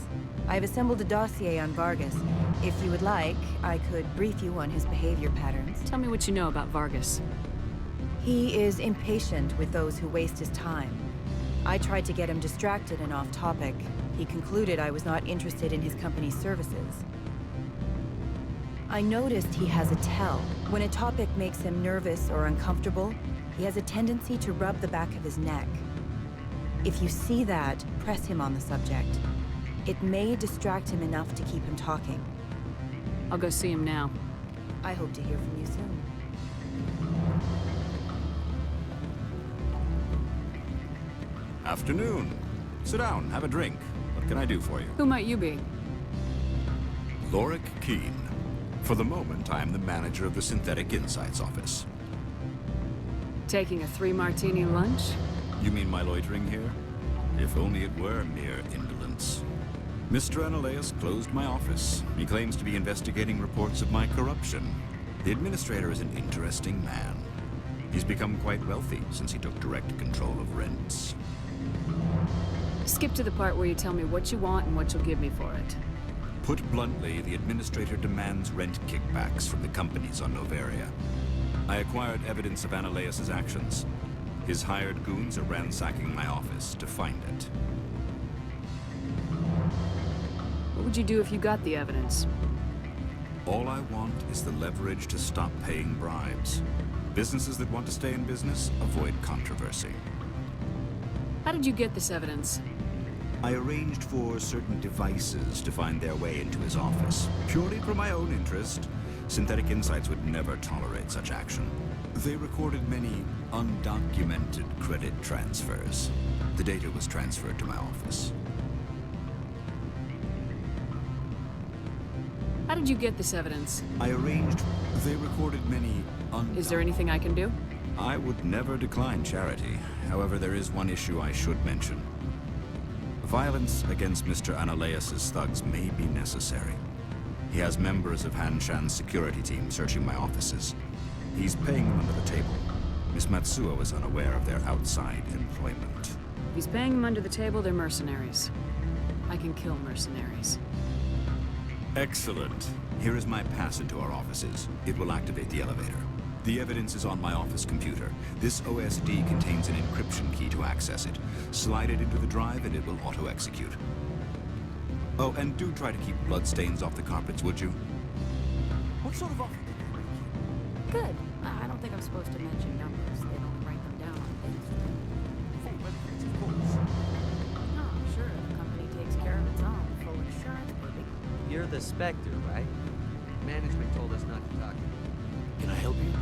[SPEAKER 21] I've assembled a dossier on Vargas. If you would like, I could brief you on his behavior patterns.
[SPEAKER 18] Tell me what you know about Vargas.
[SPEAKER 21] He is impatient with those who waste his time. I tried to get him distracted and off topic. He concluded I was not interested in his company's services. I noticed he has a tell. When a topic makes him nervous or uncomfortable, he has a tendency to rub the back of his neck. If you see that, press him on the subject. It may distract him enough to keep him talking.
[SPEAKER 18] I'll go see him now.
[SPEAKER 21] I hope to hear from you soon.
[SPEAKER 19] Afternoon. Sit down, have a drink. What can I do for you?
[SPEAKER 18] Who might you be?
[SPEAKER 19] Lorik Keene. For the moment, I am the manager of the Synthetic Insights office.
[SPEAKER 18] Taking a 3-martini lunch?
[SPEAKER 19] You mean my loitering here? If only it were mere indolence. Mr. Analeus closed my office. He claims to be investigating reports of my corruption. The administrator is an interesting man. He's become quite wealthy since he took direct control of rents.
[SPEAKER 18] Skip to the part where you tell me what you want and what you'll give me for it.
[SPEAKER 19] Put bluntly, the administrator demands rent kickbacks from the companies on Novaria. I acquired evidence of Analeus' actions. His hired goons are ransacking my office to find it.
[SPEAKER 18] What would you do if you got the evidence?
[SPEAKER 19] All I want is the leverage to stop paying bribes. Businesses that want to stay in business avoid controversy.
[SPEAKER 18] How did you get this evidence?
[SPEAKER 19] I arranged for certain devices to find their way into his office. Purely for my own interest, Synthetic Insights would never tolerate such action. They recorded many undocumented credit transfers. The data was transferred to my office.
[SPEAKER 18] How did you get this evidence?
[SPEAKER 19] I arranged... They recorded many
[SPEAKER 18] Is there anything I can do?
[SPEAKER 19] I would never decline charity. However, there is one issue I should mention. Violence against Mr. Analeus' thugs may be necessary. He has members of Hanshan's security team searching my offices. He's paying them under the table. Miss Matsuo is unaware of their outside employment.
[SPEAKER 18] If he's paying them under the table, they're mercenaries. I can kill mercenaries.
[SPEAKER 19] Excellent. Here is my pass into our offices. It will activate the elevator. The evidence is on my office computer. This OSD contains an encryption key to access it. Slide it into the drive and it will auto-execute. Oh, and do try to keep bloodstains off the carpets, would you?
[SPEAKER 3] What sort of offer did they make you?
[SPEAKER 9] Good. I don't think I'm supposed to mention numbers. They don't write them down on things.
[SPEAKER 3] Full benefits, of course.
[SPEAKER 9] No, sure. The company takes care of its own. Full insurance, baby.
[SPEAKER 2] You're the Spectre, right? Management told us not to talk to you.
[SPEAKER 3] Can I help you?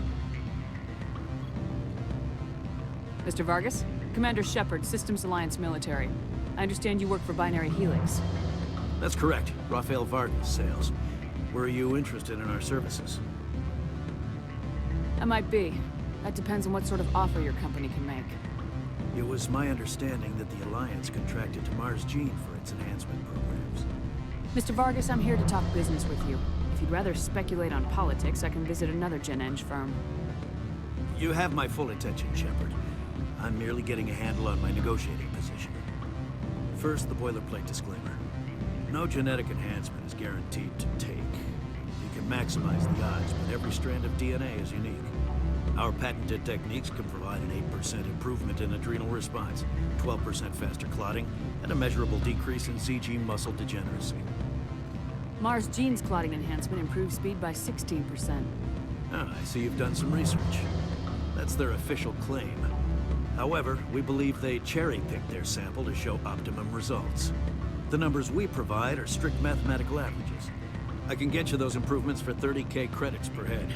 [SPEAKER 18] Mr. Vargas? Commander Shepard, Systems Alliance Military. I understand you work for Binary Helix.
[SPEAKER 22] That's correct. Rafael Vargas, sales. Were you interested in our services?
[SPEAKER 18] I might be. That depends on what sort of offer your company can make.
[SPEAKER 22] It was my understanding that the Alliance contracted to Mars Gene for its enhancement programs.
[SPEAKER 18] Mr. Vargas, I'm here to talk business with you. If you'd rather speculate on politics, I can visit another Gen Eng firm.
[SPEAKER 22] You have my full attention, Shepard. I'm merely getting a handle on my negotiating position. First, the boilerplate disclaimer. No genetic enhancement is guaranteed to take. You can maximize the odds, but every strand of DNA is unique. Our patented techniques can provide an 8% improvement in adrenal response, 12% faster clotting, and a measurable decrease in CG muscle degeneracy.
[SPEAKER 18] Mars Gene's clotting enhancement improves speed by 16%.
[SPEAKER 22] Ah, I see you've done some research. That's their official claim. However, we believe they cherry-picked their sample to show optimum results. The numbers we provide are strict mathematical averages. I can get you those improvements for 30K credits per head.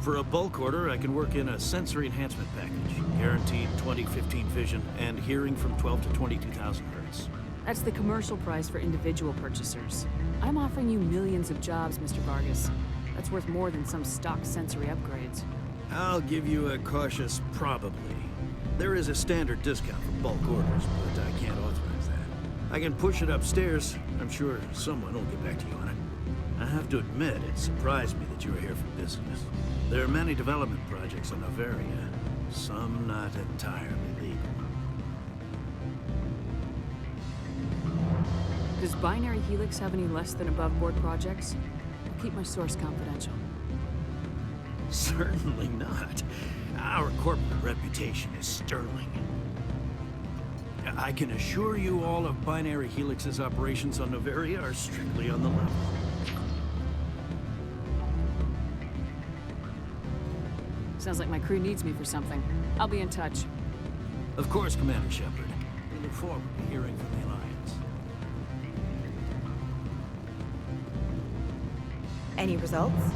[SPEAKER 22] For a bulk order, I can work in a sensory enhancement package, guaranteed 20/15 vision and hearing from 12 to 22,000 hertz.
[SPEAKER 18] That's the commercial price for individual purchasers. I'm offering you millions of jobs, Mr. Vargas. That's worth more than some stock sensory upgrades.
[SPEAKER 22] I'll give you a cautious probably. There is a standard discount for bulk orders, but I can't authorize that. I can push it upstairs. I'm sure someone will get back to you on it. I have to admit, it surprised me that you were here for business. There are many development projects on Noveria, some not entirely legal.
[SPEAKER 18] Does Binary Helix have any less than above-board projects? I'll keep my source confidential.
[SPEAKER 22] Certainly not. Our corporate reputation is sterling. I can assure you all of Binary Helix's operations on Noveria are strictly on the level.
[SPEAKER 18] Sounds like my crew needs me for something. I'll be in touch.
[SPEAKER 22] Of course, Commander Shepard. We look forward to hearing from the Alliance.
[SPEAKER 21] Any results?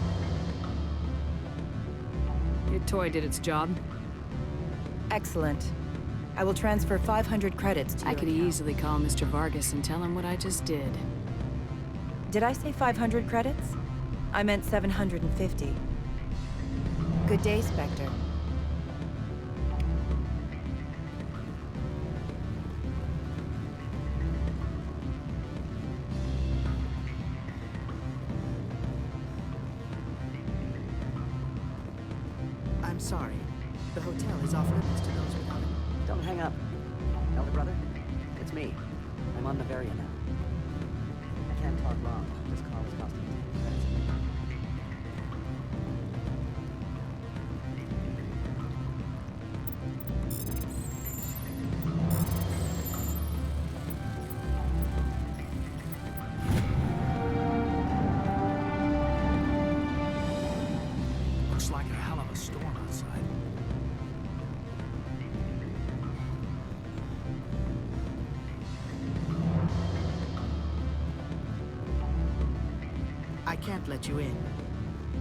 [SPEAKER 18] Your toy did its job.
[SPEAKER 21] Excellent. I will transfer 500 credits to
[SPEAKER 18] I
[SPEAKER 21] your
[SPEAKER 18] could
[SPEAKER 21] account.
[SPEAKER 18] easily call Mr. Vargas and tell him what I just did.
[SPEAKER 21] Did I say 500 credits? I meant 750. Good day, Spectre.
[SPEAKER 5] I'm sorry. The hotel is off limits to those without it.
[SPEAKER 6] Don't hang up. Elder brother, it's me. I'm on Noveria now. I can't talk long. This call is costing me 10 credits.
[SPEAKER 3] Looks like a hell of a storm outside.
[SPEAKER 5] I can't let you in.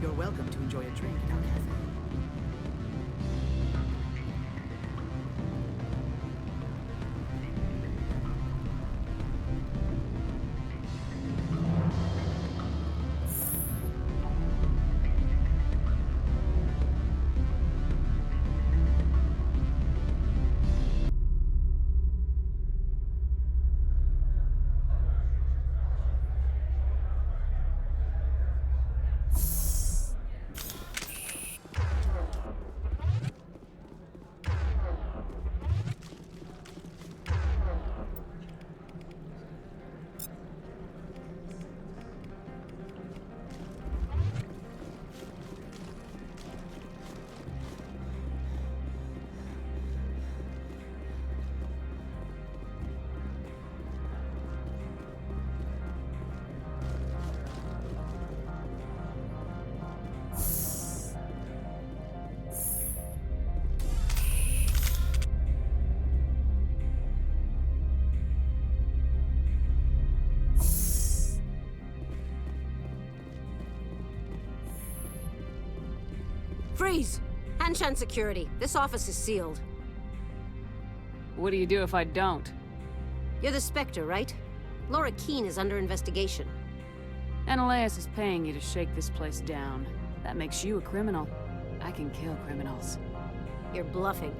[SPEAKER 5] You're welcome to enjoy a drink in our cafe.
[SPEAKER 16] Freeze! Hanshan security. This office is sealed.
[SPEAKER 18] What do you do if I don't?
[SPEAKER 16] You're the Spectre, right? Laura Keene is under investigation.
[SPEAKER 18] Ananias is paying you to shake this place down. That makes you a criminal. I can kill criminals.
[SPEAKER 16] You're bluffing.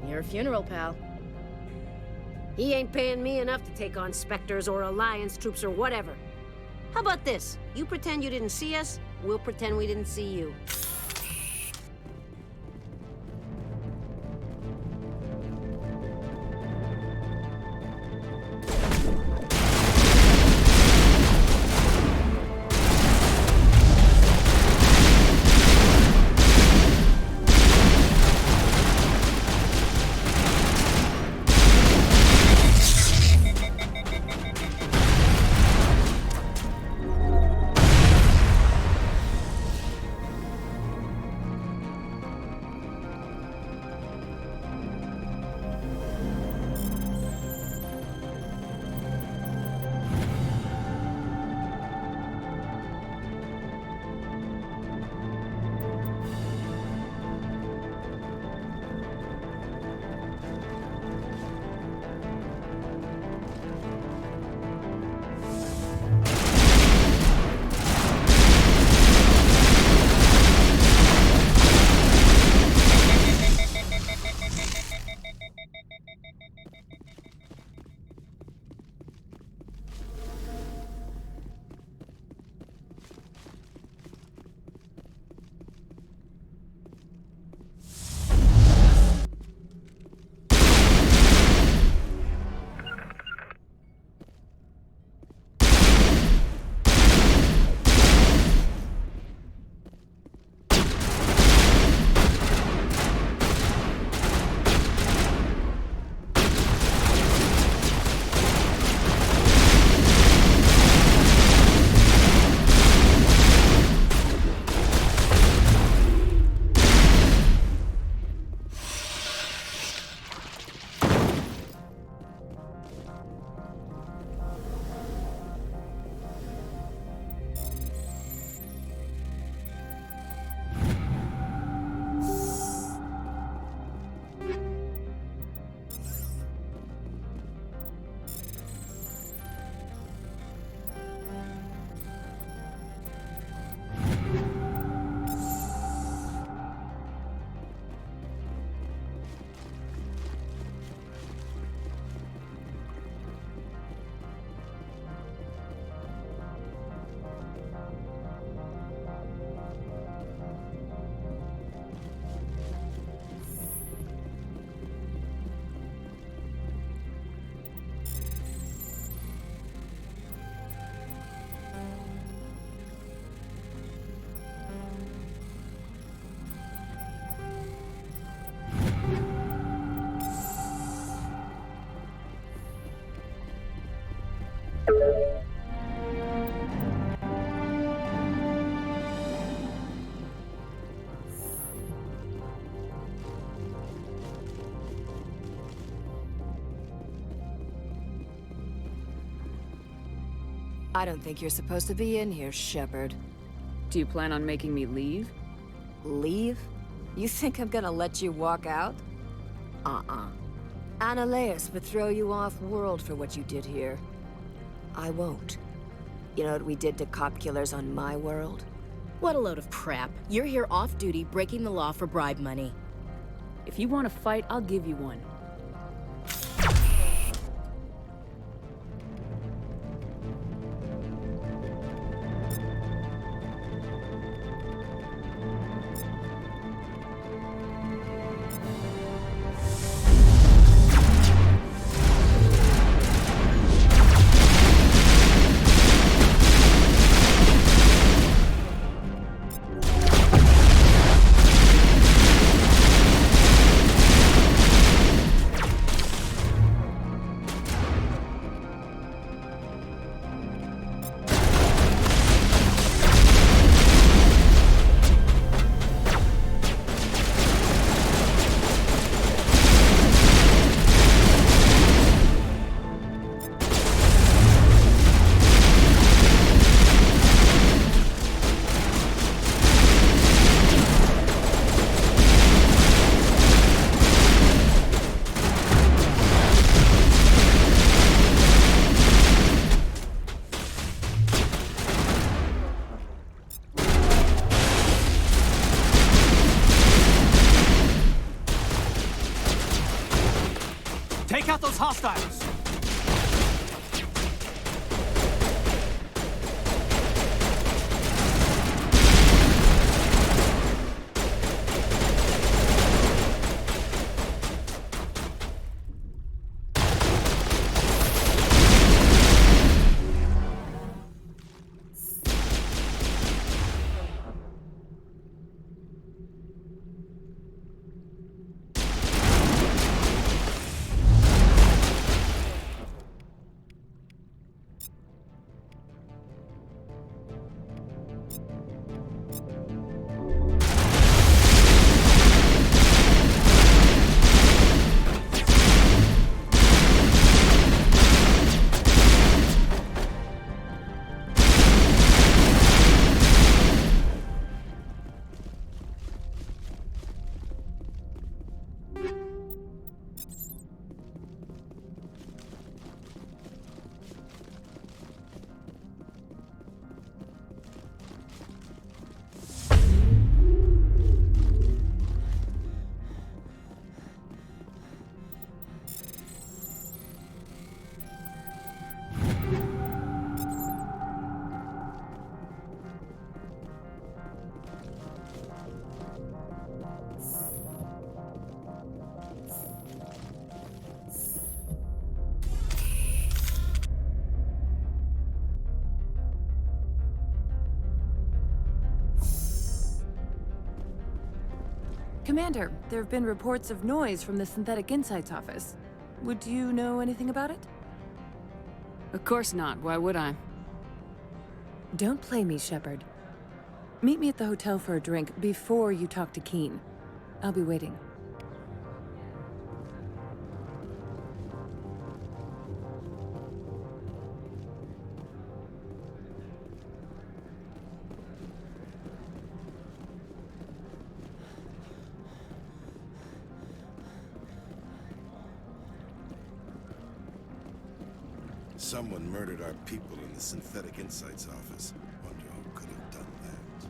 [SPEAKER 9] You're a funeral pal.
[SPEAKER 16] He ain't paying me enough to take on Spectres or Alliance troops or whatever. How about this? You pretend you didn't see us, we'll pretend we didn't see you.
[SPEAKER 21] I don't think you're supposed to be in here, Shepard.
[SPEAKER 18] Do you plan on making me leave?
[SPEAKER 21] Leave? You think I'm gonna let you walk out? Uh-uh. Ananias would throw you off-world for what you did here. I won't. You know what we did to cop killers on my world?
[SPEAKER 9] What a load of crap. You're here off-duty, breaking the law for bribe money.
[SPEAKER 18] If you want to fight, I'll give you one.
[SPEAKER 3] Take out those hostiles!
[SPEAKER 14] Commander, there have been reports of noise from the Synthetic Insights office. Would you know anything about it?
[SPEAKER 18] Of course not. Why would I?
[SPEAKER 14] Don't play me, Shepard. Meet me at the hotel for a drink before you talk to Keen. I'll be waiting.
[SPEAKER 8] Someone murdered our people in the Synthetic Insights office. Wonder who could have done that.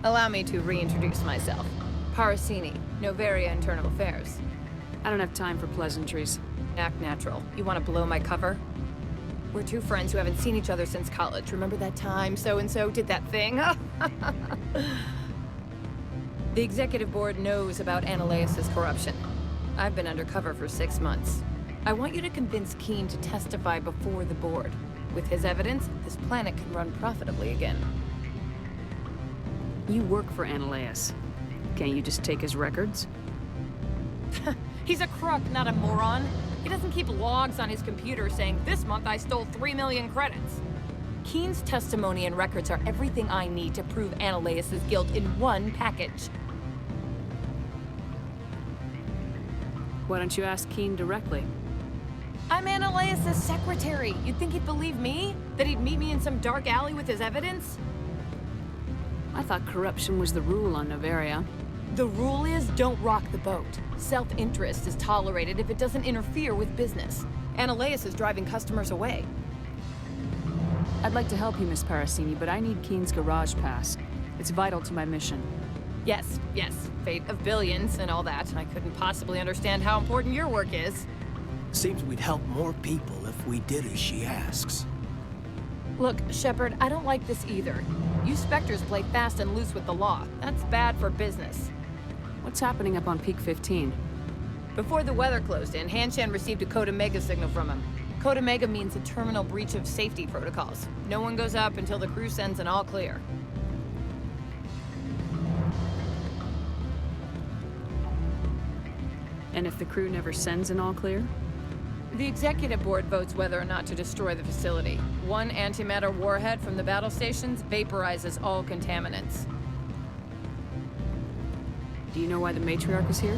[SPEAKER 10] Allow me to reintroduce myself. Parasini, Novaria Internal Affairs.
[SPEAKER 18] I don't have time for pleasantries.
[SPEAKER 10] Act natural. You want to blow my cover? We're two friends who haven't seen each other since college. Remember that time so-and-so did that thing? The executive board knows about Ananias' corruption. I've been undercover for 6 months. I want you to convince Keen to testify before the board. With his evidence, this planet can run profitably again.
[SPEAKER 18] You work for Analeus. Can't you just take his records?
[SPEAKER 10] He's a crook, not a moron. He doesn't keep logs on his computer saying, "This month I stole 3 million credits." Keen's testimony and records are everything I need to prove Analeus' guilt in one package.
[SPEAKER 18] Why don't you ask Keen directly?
[SPEAKER 10] I'm Analeus' secretary. You'd think he'd believe me? That he'd meet me in some dark alley with his evidence?
[SPEAKER 18] I thought corruption was the rule on Noveria.
[SPEAKER 10] The rule is don't rock the boat. Self-interest is tolerated if it doesn't interfere with business. Analeus is driving customers away.
[SPEAKER 18] I'd like to help you, Miss Parasini, but I need Keen's garage pass. It's vital to my mission.
[SPEAKER 10] Yes, fate of billions and all that. I couldn't possibly understand how important your work is.
[SPEAKER 3] Seems we'd help more people if we did as she asks.
[SPEAKER 10] Look, Shepard, I don't like this either. You Spectres play fast and loose with the law. That's bad for business.
[SPEAKER 18] What's happening up on Peak 15?
[SPEAKER 10] Before the weather closed in, Hanshan received a Code Omega signal from him. Code Omega means a terminal breach of safety protocols. No one goes up until the crew sends an all clear.
[SPEAKER 18] And if the crew never sends an all clear?
[SPEAKER 10] The executive board votes whether or not to destroy the facility. One antimatter warhead from the battle stations vaporizes all contaminants.
[SPEAKER 18] Do you know why the matriarch is here?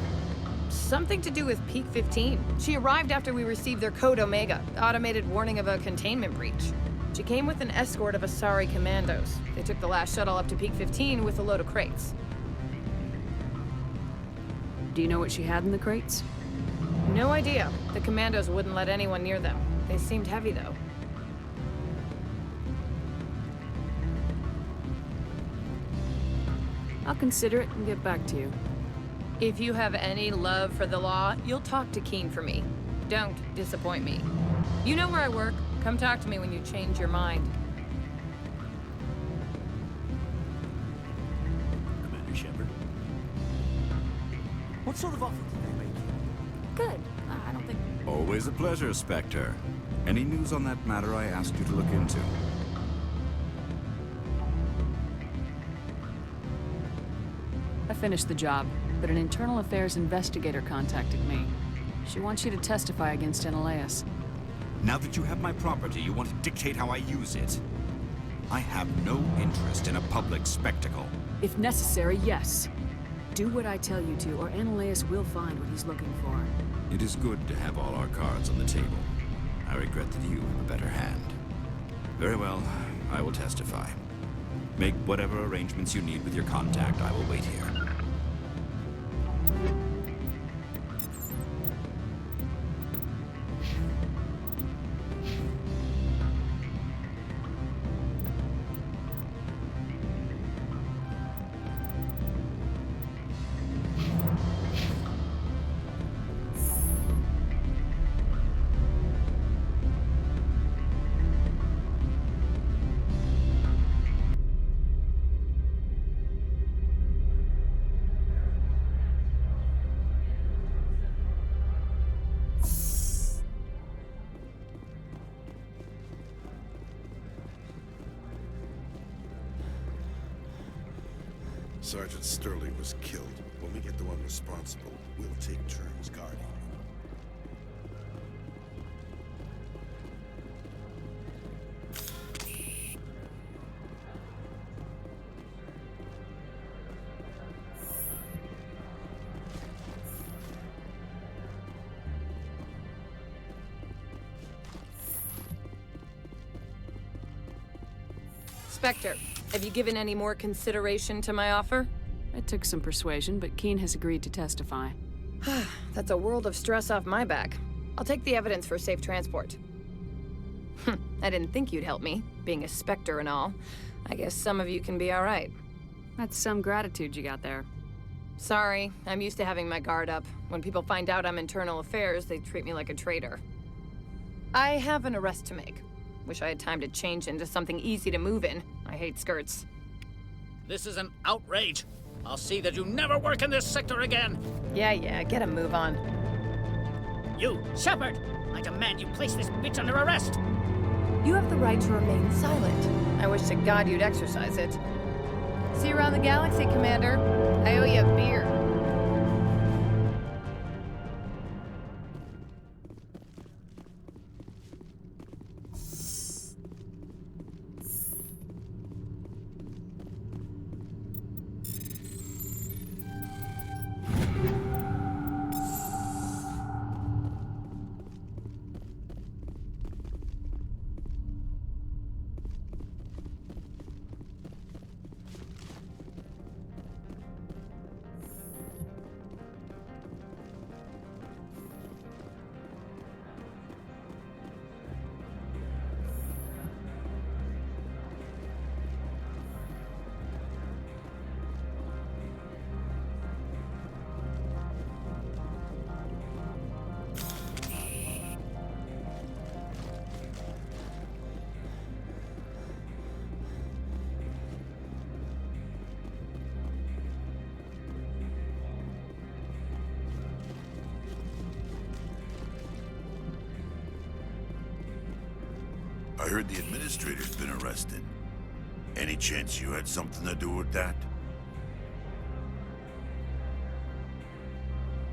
[SPEAKER 10] Something to do with Peak 15. She arrived after we received their Code Omega, automated warning of a containment breach. She came with an escort of Asari commandos. They took the last shuttle up to Peak 15 with a load of crates.
[SPEAKER 18] Do you know what she had in the crates?
[SPEAKER 10] No idea. The commandos wouldn't let anyone near them. They seemed heavy, though.
[SPEAKER 18] I'll consider it and get back to you.
[SPEAKER 10] If you have any love for the law, you'll talk to Keen for me. Don't disappoint me. You know where I work. Come talk to me when you change your mind.
[SPEAKER 22] Commander Shepard.
[SPEAKER 3] What sort of offer did they make you?
[SPEAKER 10] Good. I don't think...
[SPEAKER 19] Always a pleasure, Spectre. Any news on that matter I asked you to look into?
[SPEAKER 18] I finished the job, but an internal affairs investigator contacted me. She wants you to testify against Analeus.
[SPEAKER 19] Now that you have my property, you want to dictate how I use it. I have no interest in a public spectacle.
[SPEAKER 18] If necessary, yes. Do what I tell you to, or Analeus will find what he's looking for.
[SPEAKER 19] It is good to have all our cards on the table. I regret that you have a better hand. Very well, I will testify. Make whatever arrangements you need with your contact. I will wait here.
[SPEAKER 8] Sergeant Sterling was killed. When we get the one responsible, we'll take turns guarding him.
[SPEAKER 10] Spectre, have you given any more consideration to my offer?
[SPEAKER 18] It took some persuasion, but Keen has agreed to testify.
[SPEAKER 10] That's a world of stress off my back. I'll take the evidence for safe transport. I didn't think you'd help me, being a Spectre and all. I guess some of you can be all right.
[SPEAKER 18] That's some gratitude you got there.
[SPEAKER 10] Sorry, I'm used to having my guard up. When people find out I'm internal affairs, they treat me like a traitor. I have an arrest to make. Wish I had time to change into something easy to move in. I hate skirts.
[SPEAKER 1] This is an outrage. I'll see that you never work in this sector again.
[SPEAKER 10] Yeah, get a move on.
[SPEAKER 1] You, Shepard! I demand you place this bitch under arrest!
[SPEAKER 14] You have the right to remain silent. I wish to God you'd exercise it. See you around the galaxy, Commander. I owe you a beer.
[SPEAKER 11] I heard the administrator's been arrested. Any chance you had something to do with that?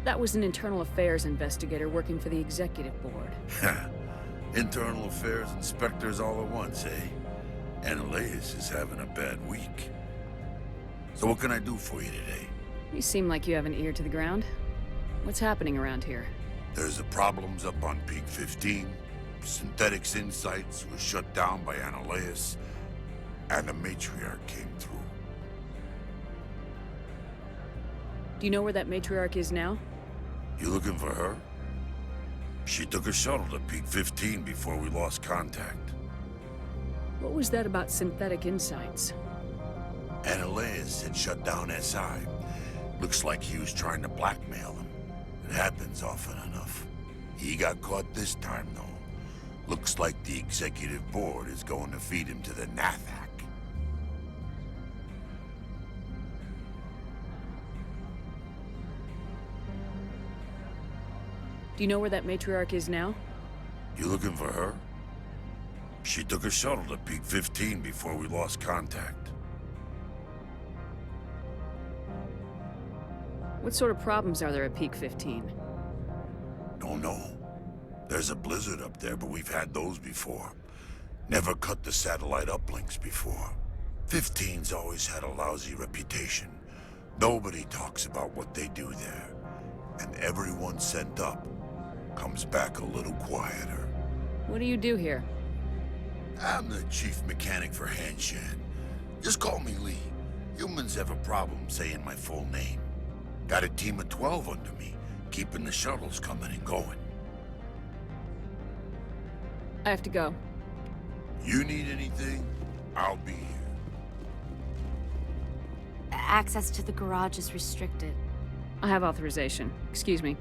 [SPEAKER 18] That was an internal affairs investigator working for the executive board.
[SPEAKER 11] Internal affairs inspectors all at once, eh? Ananias is having a bad week. So what can I do for you today?
[SPEAKER 18] You seem like you have an ear to the ground. What's happening around here?
[SPEAKER 11] There's the problems up on Peak 15. Synthetics Insights was shut down by Ananias, and the matriarch came through.
[SPEAKER 18] Do you know where that matriarch is now?
[SPEAKER 11] You looking for her? She took a shuttle to Peak 15 before we lost contact.
[SPEAKER 18] What was that about Synthetic Insights?
[SPEAKER 11] Ananias had shut down SI. Looks like he was trying to blackmail him. It happens often enough. He got caught this time, though. Looks like the executive board is going to feed him to the Nathak.
[SPEAKER 18] Do you know where that matriarch is now?
[SPEAKER 11] You looking for her? She took a shuttle to Peak 15 before we lost contact.
[SPEAKER 18] What sort of problems are there at Peak 15?
[SPEAKER 11] Don't know. There's a blizzard up there, but we've had those before. Never cut the satellite uplinks before. 15's always had a lousy reputation. Nobody talks about what they do there. And everyone sent up comes back a little quieter.
[SPEAKER 18] What do you do here?
[SPEAKER 11] I'm the chief mechanic for Hanshan. Just call me Lee. Humans have a problem saying my full name. Got a team of 12 under me, keeping the shuttles coming and going.
[SPEAKER 18] I have to go.
[SPEAKER 11] You need anything? I'll be here.
[SPEAKER 13] Access to the garage is restricted.
[SPEAKER 18] I have authorization. Excuse me.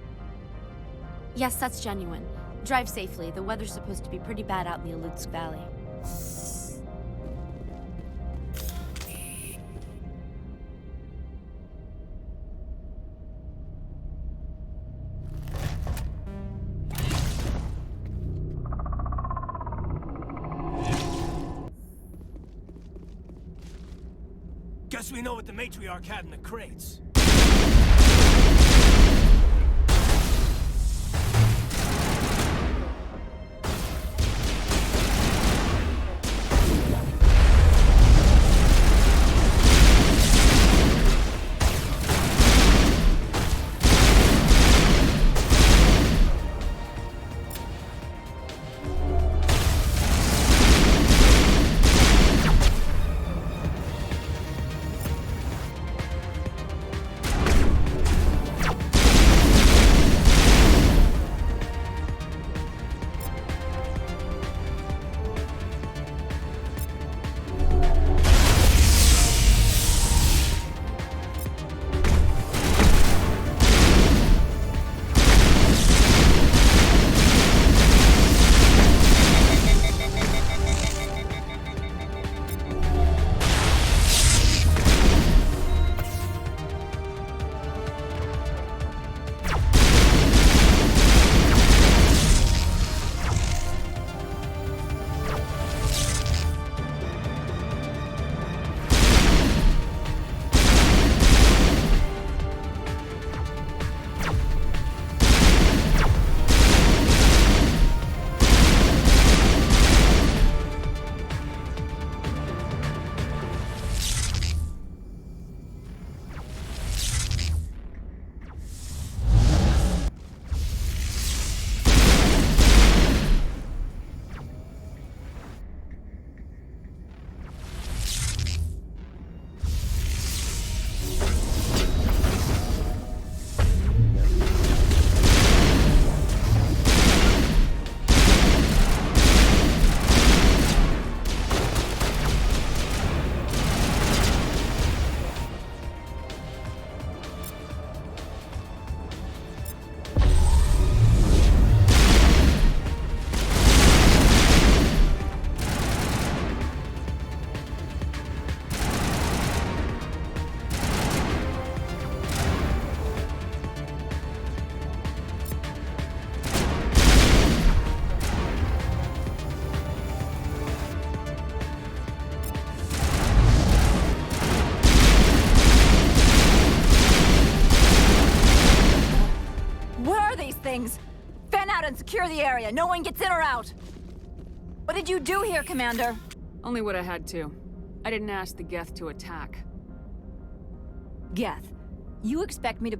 [SPEAKER 13] Yes, that's genuine. Drive safely. The weather's supposed to be pretty bad out in the Alutsk Valley.
[SPEAKER 3] Guess we know what the matriarch had in the crates.
[SPEAKER 4] No one gets in or out. What did you do here, Commander?
[SPEAKER 18] Only what I had to. I didn't ask the Geth to attack.
[SPEAKER 4] Geth, you expect me to...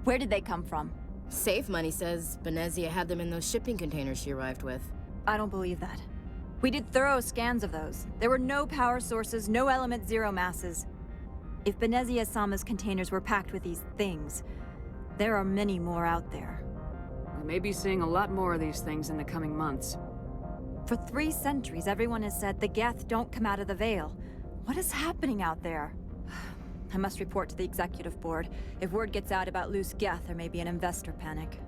[SPEAKER 4] Where did they come from?
[SPEAKER 9] Safe Money says Benezia had them in those shipping containers she arrived with.
[SPEAKER 4] I don't believe that. We did thorough scans of those. There were no power sources, no element zero masses. If Benezia-sama's containers were packed with these things, there are many more out there.
[SPEAKER 18] We may be seeing a lot more of these things in the coming months.
[SPEAKER 4] For 3 centuries, everyone has said the Geth don't come out of the Veil. What is happening out there? I must report to the Executive Board. If word gets out about loose Geth, there may be an investor panic.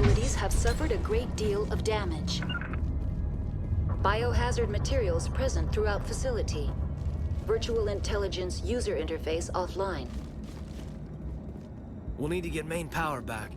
[SPEAKER 12] facilities have suffered a great deal of damage. Biohazard materials present throughout facility. Virtual intelligence user interface offline.
[SPEAKER 2] We'll need to get main power back.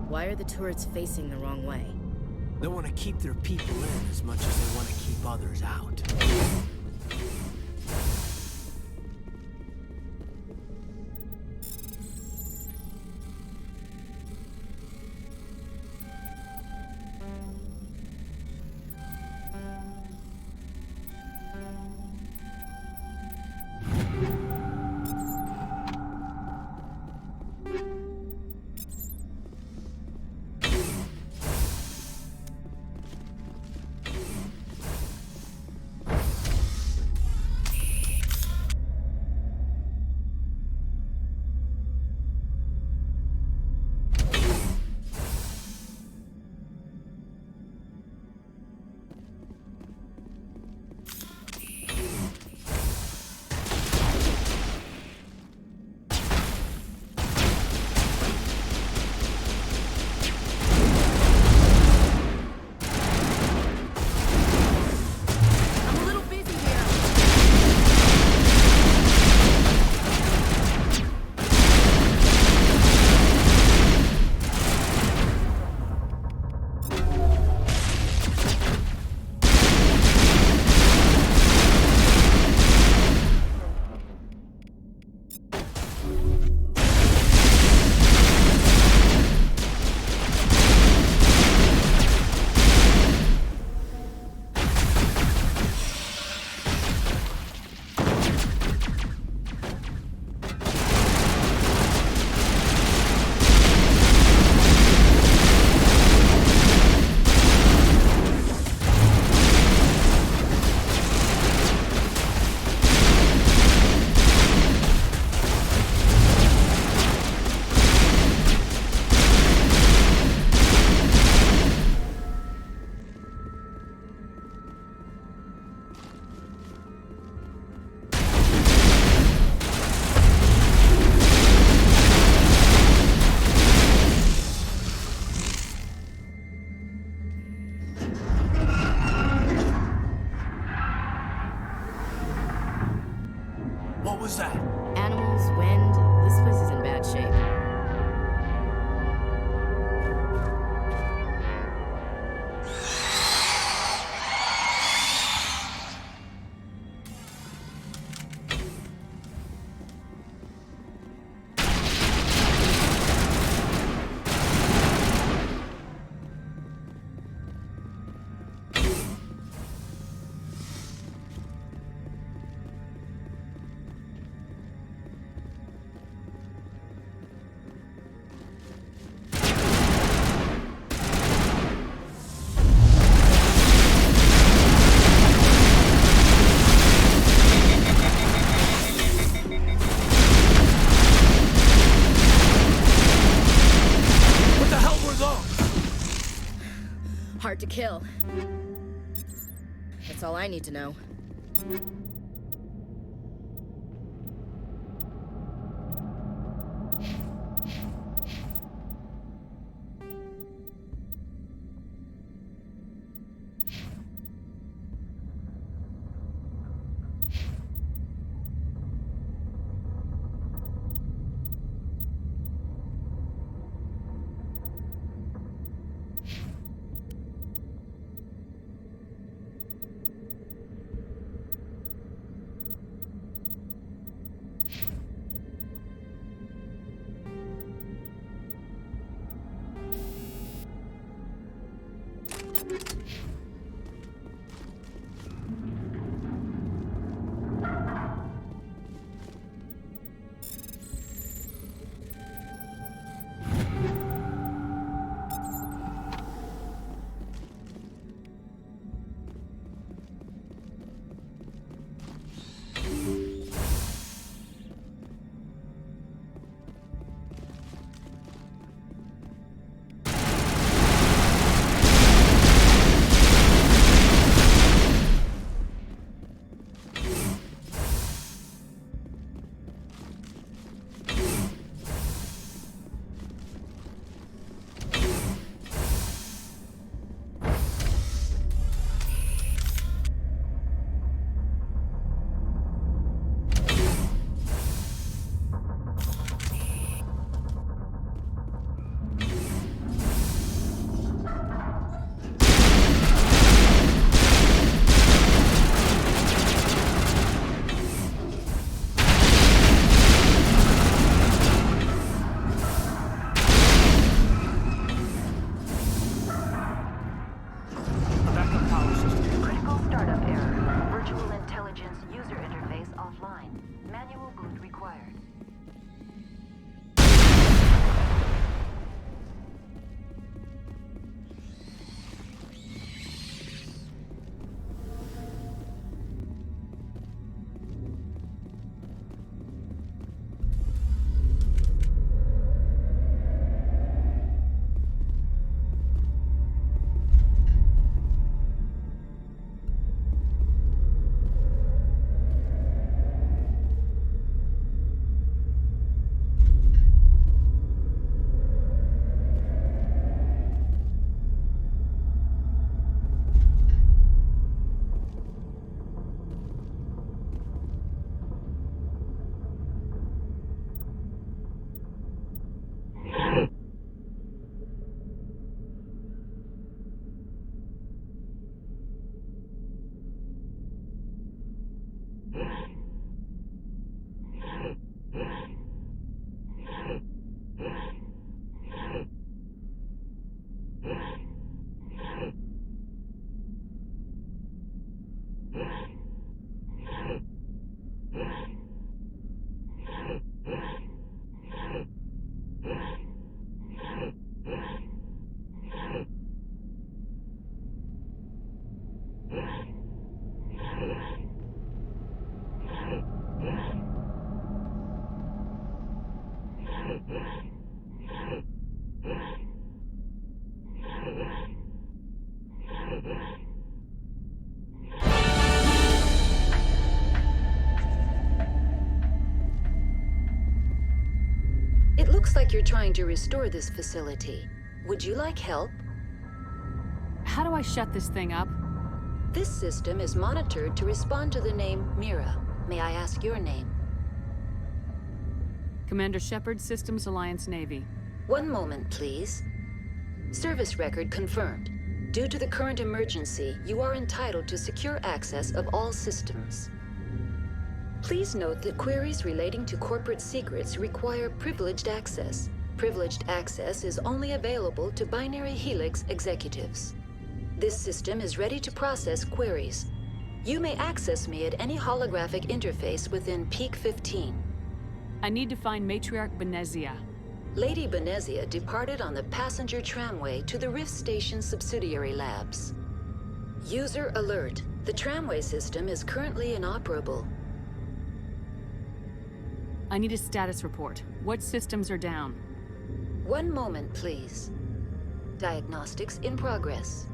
[SPEAKER 9] Why are the turrets facing the wrong way?
[SPEAKER 2] They want to keep their people in as much as they want to keep others out. What was that?
[SPEAKER 9] Animals, wind. This place is in bad shape. Hard to kill. That's all I need to know.
[SPEAKER 12] Looks like you're trying to restore this facility. Would you like help?
[SPEAKER 18] How do I shut this thing up?
[SPEAKER 12] This system is monitored to respond to the name Mira. May I ask your name?
[SPEAKER 18] Commander Shepard, Systems Alliance Navy.
[SPEAKER 12] One moment, please. Service record confirmed. Due to the current emergency, you are entitled to secure access of all systems. Please note that queries relating to corporate secrets require privileged access. Privileged access is only available to Binary Helix executives. This system is ready to process queries. You may access me at any holographic interface within Peak 15.
[SPEAKER 18] I need to find Matriarch Benezia.
[SPEAKER 12] Lady Benezia departed on the passenger tramway to the Rift Station subsidiary labs. User alert. The tramway system is currently inoperable.
[SPEAKER 18] I need a status report. What systems are down?
[SPEAKER 12] One moment, please. Diagnostics in progress.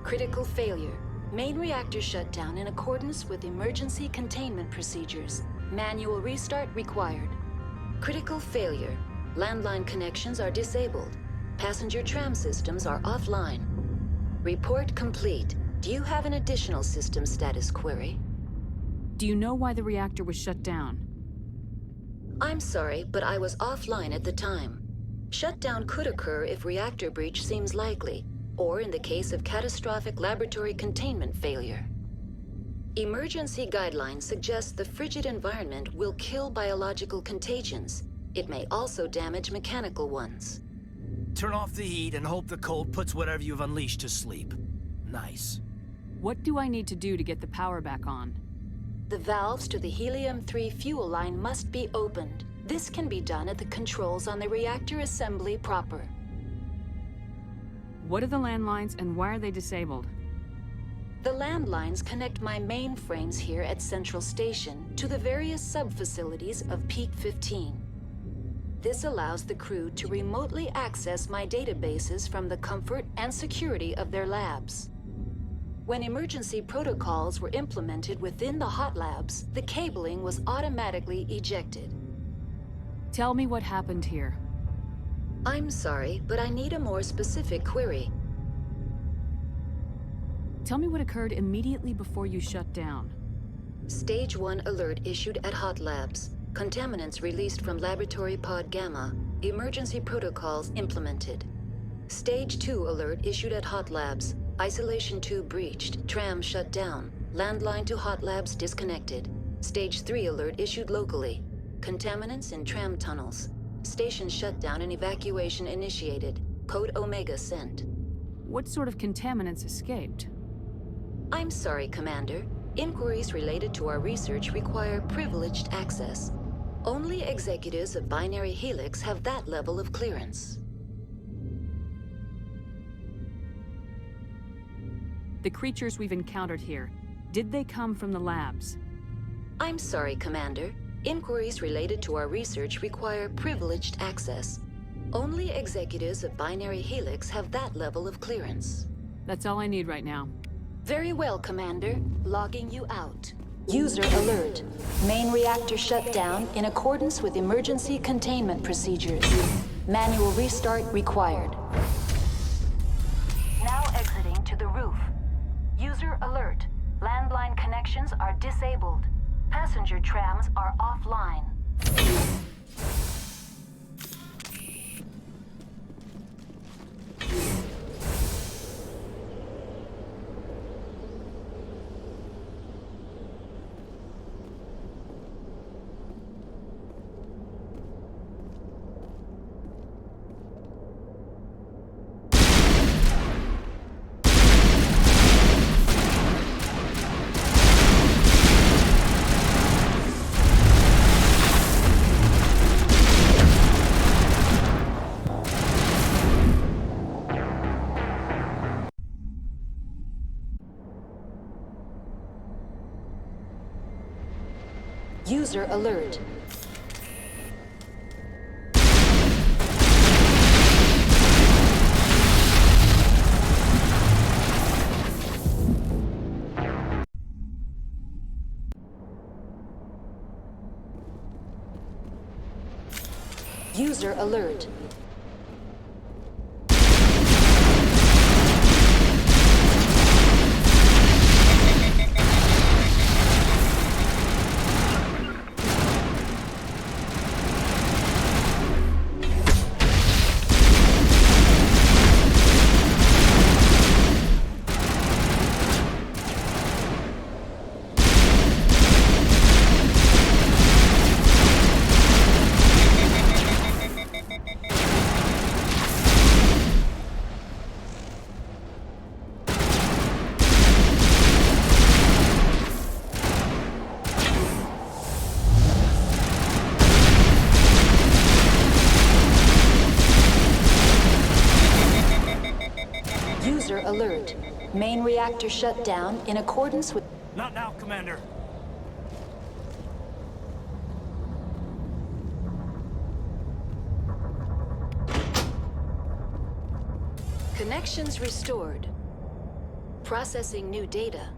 [SPEAKER 12] Critical failure. Main reactor shut down in accordance with emergency containment procedures. Manual restart required. Critical failure. Landline connections are disabled. Passenger tram systems are offline. Report complete. Do you have an additional system status query?
[SPEAKER 18] Do you know why the reactor was shut down?
[SPEAKER 12] I'm sorry, but I was offline at the time. Shutdown could occur if reactor breach seems likely, or in the case of catastrophic laboratory containment failure. Emergency guidelines suggest the frigid environment will kill biological contagions. It may also damage mechanical ones.
[SPEAKER 3] Turn off the heat and hope the cold puts whatever you've unleashed to sleep. Nice.
[SPEAKER 18] What do I need to do to get the power back on?
[SPEAKER 12] The valves to the Helium-3 fuel line must be opened. This can be done at the controls on the reactor assembly proper.
[SPEAKER 18] What are the landlines and why are they disabled?
[SPEAKER 12] The landlines connect my mainframes here at Central Station to the various sub-facilities of Peak 15. This allows the crew to remotely access my databases from the comfort and security of their labs. When emergency protocols were implemented within the hot labs, the cabling was automatically ejected.
[SPEAKER 18] Tell me what happened here.
[SPEAKER 12] I'm sorry, but I need a more specific query.
[SPEAKER 18] Tell me what occurred immediately before you shut down.
[SPEAKER 12] Stage 1 alert issued at hot labs. Contaminants released from Laboratory Pod Gamma. Emergency protocols implemented. Stage 2 alert issued at hot labs. Isolation tube breached. Tram shut down. Landline to hot labs disconnected. Stage 3 alert issued locally. Contaminants in tram tunnels. Station shutdown and evacuation initiated. Code Omega sent.
[SPEAKER 18] What sort of contaminants escaped?
[SPEAKER 12] I'm sorry, Commander. Inquiries related to our research require privileged access. Only executives of Binary Helix have that level of clearance.
[SPEAKER 18] The creatures we've encountered here, did they come from the labs?
[SPEAKER 12] I'm sorry, Commander. Inquiries related to our research require privileged access. Only executives of Binary Helix have that level of clearance.
[SPEAKER 18] That's all I need right now.
[SPEAKER 12] Very well, Commander. Logging you out. User alert. Main reactor shut down in accordance with emergency containment procedures. Manual restart required. Now exiting to the roof. User alert. Landline connections are disabled. Passenger trams are offline. User alert. User alert. User alert. Main reactor shut down in accordance with...
[SPEAKER 3] Not now, Commander.
[SPEAKER 12] Connections restored. Processing new data.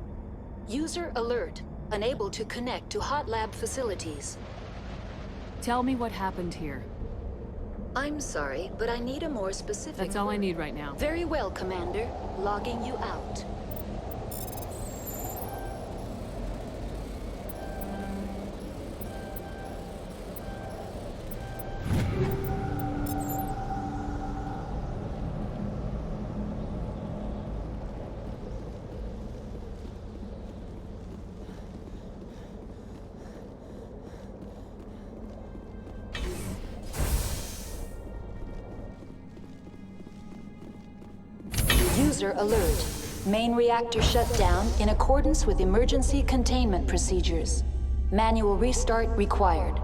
[SPEAKER 12] User alert. Unable to connect to hot lab facilities.
[SPEAKER 18] Tell me what happened here.
[SPEAKER 12] I'm sorry, but I need a more specific...
[SPEAKER 18] That's all I need right now.
[SPEAKER 12] Very well, Commander. Logging you out. User alert. Main reactor shut down in accordance with emergency containment procedures. Manual restart required.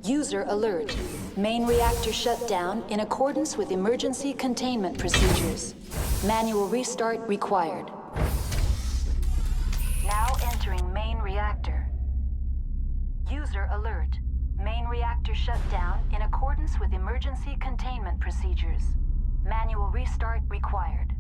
[SPEAKER 12] User alert. Main reactor shut down in accordance with emergency containment procedures. Manual restart required. Now entering main reactor. User alert. Main reactor shut down in accordance with emergency containment procedures. Manual restart required.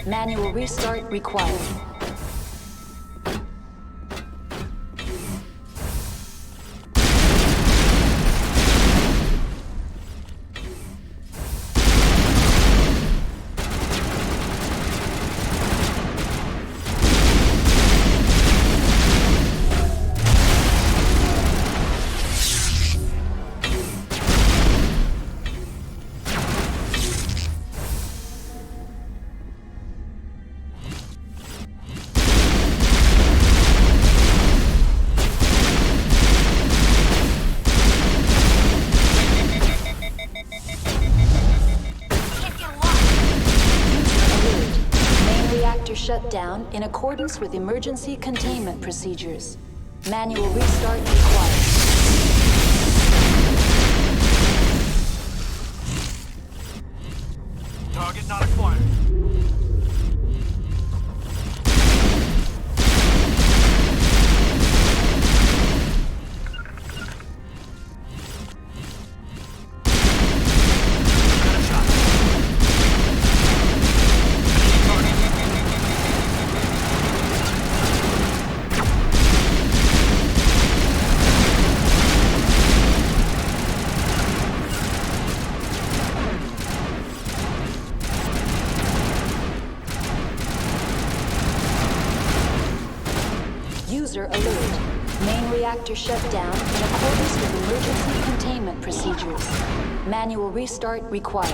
[SPEAKER 12] Manual restart required. Shut down in accordance with emergency containment procedures. Manual restart required.
[SPEAKER 3] Target not acquired.
[SPEAKER 12] reactor shut down in accordance with emergency containment procedures. Manual restart required.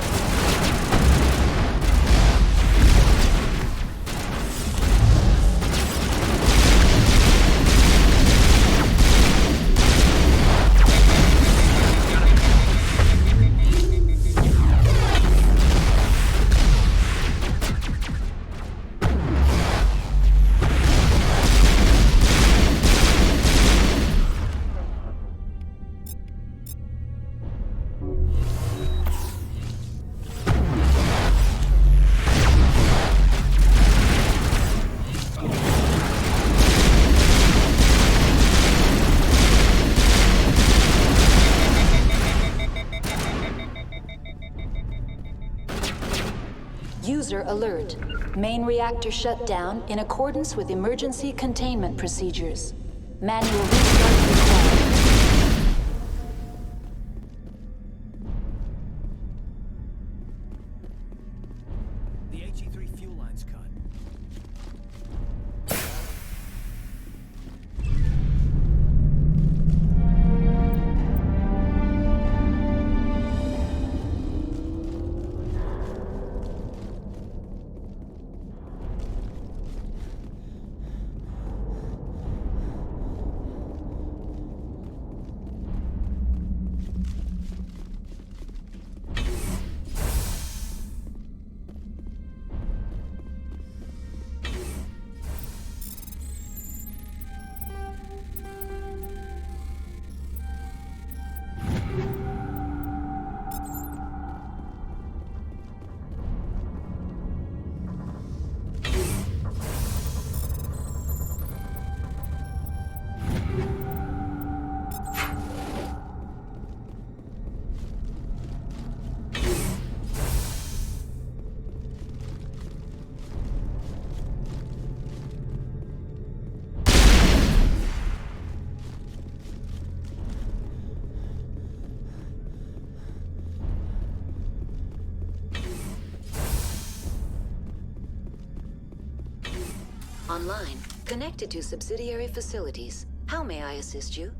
[SPEAKER 12] User alert. Main reactor shut down in accordance with emergency containment procedures. Manual restart required.
[SPEAKER 3] The HE3 fuel line's cut.
[SPEAKER 12] Online. Connected to subsidiary facilities. How may I assist you?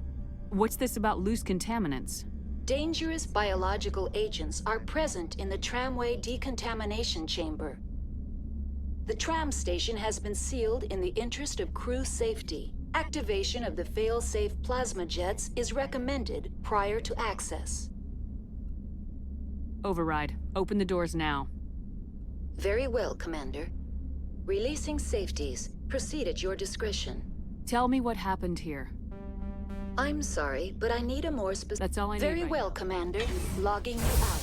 [SPEAKER 18] What's this about loose contaminants?
[SPEAKER 12] Dangerous biological agents are present in the tramway decontamination chamber. The tram station has been sealed in the interest of crew safety. Activation of the fail-safe plasma jets is recommended prior to access.
[SPEAKER 18] Override. Open the doors now.
[SPEAKER 12] Very well, Commander. Releasing safeties. Proceed at your discretion.
[SPEAKER 18] Tell me what happened here.
[SPEAKER 12] I'm sorry, but I need a more specific...
[SPEAKER 18] That's all I need
[SPEAKER 12] Very
[SPEAKER 18] right
[SPEAKER 12] well,
[SPEAKER 18] now.
[SPEAKER 12] Commander. Logging you out.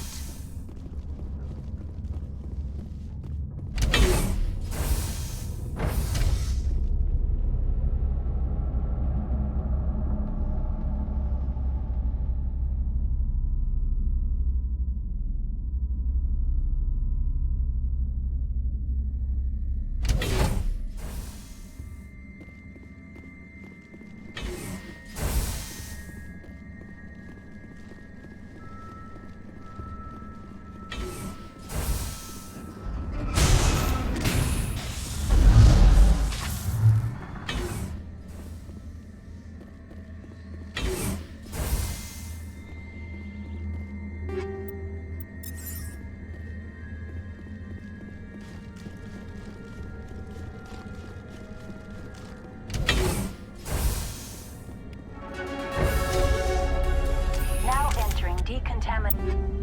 [SPEAKER 12] Decontaminate.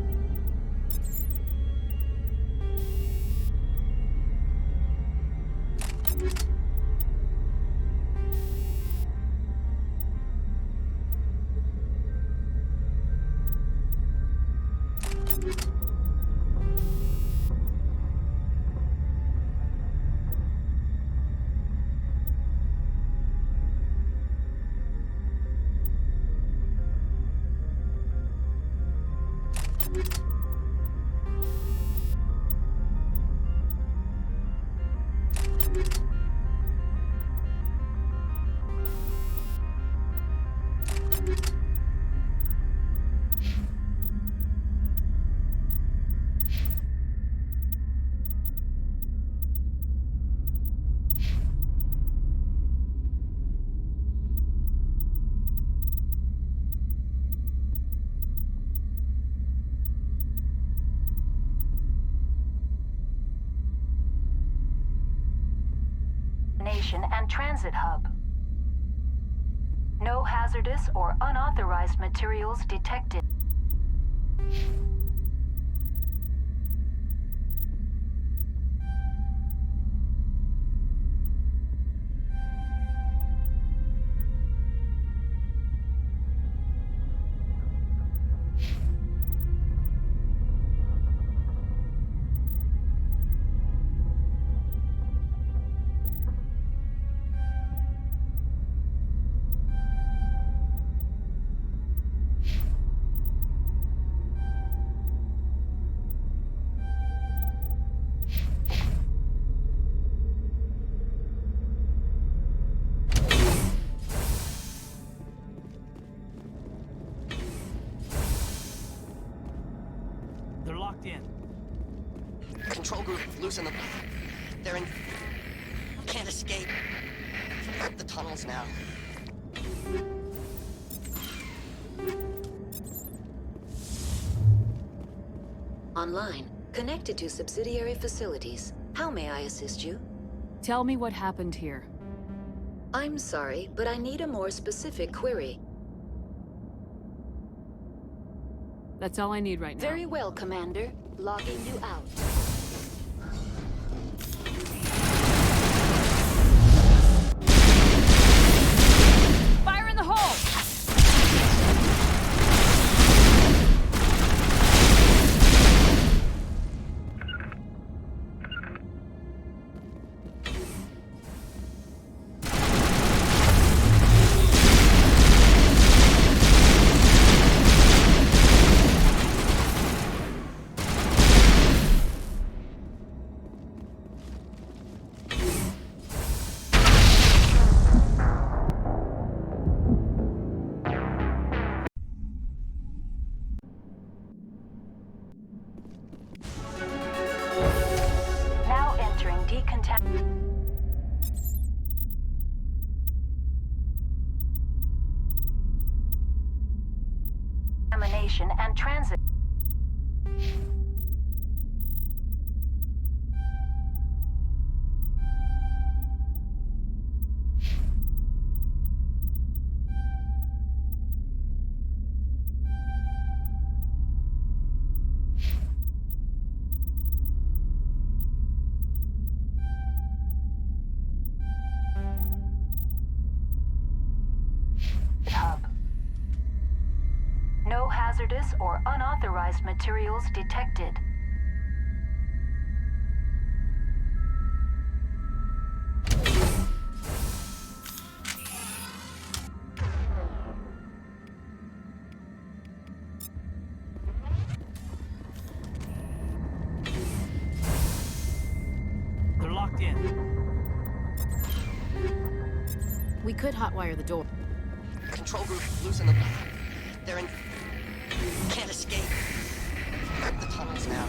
[SPEAKER 12] examination and transit hub. No hazardous or unauthorized materials detected.
[SPEAKER 3] They're locked in.
[SPEAKER 6] Control group, loosen them. They're in... Can't escape. The tunnels now.
[SPEAKER 12] Online, connected to subsidiary facilities. How may I assist you?
[SPEAKER 18] Tell me what happened here.
[SPEAKER 12] I'm sorry, but I need a more specific query.
[SPEAKER 18] That's all I need right now.
[SPEAKER 12] Very well, Commander. Logging you out.
[SPEAKER 10] Fire in the hole!
[SPEAKER 12] Now entering decontamination and transit. Hub. No hazardous or unauthorized materials detected.
[SPEAKER 3] They're locked in.
[SPEAKER 9] We could hotwire the door.
[SPEAKER 6] Control group, loosen them. They're in... Can't escape. The tunnels now.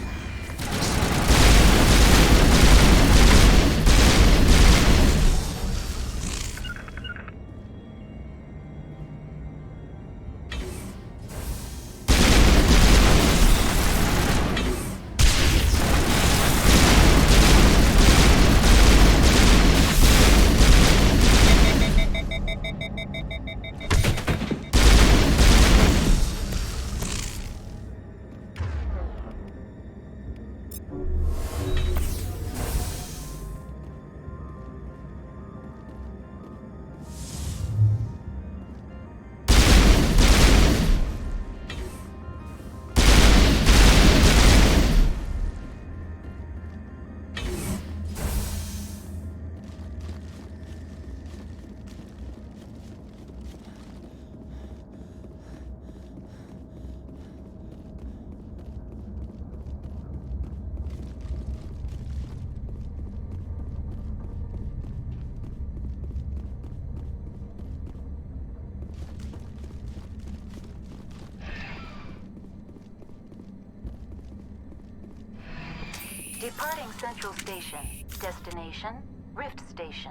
[SPEAKER 12] Departing Central Station. Destination, Rift Station.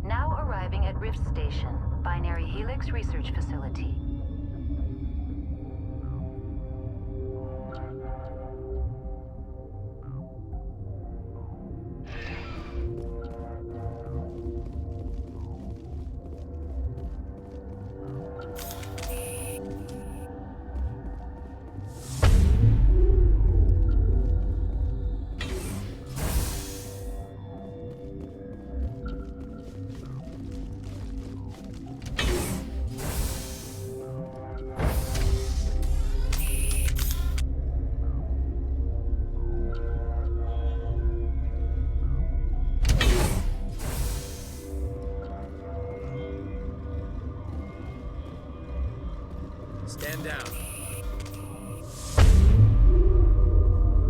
[SPEAKER 12] Now arriving arriving at Rift Station, Binary Helix Research Facility.
[SPEAKER 2] Stand down.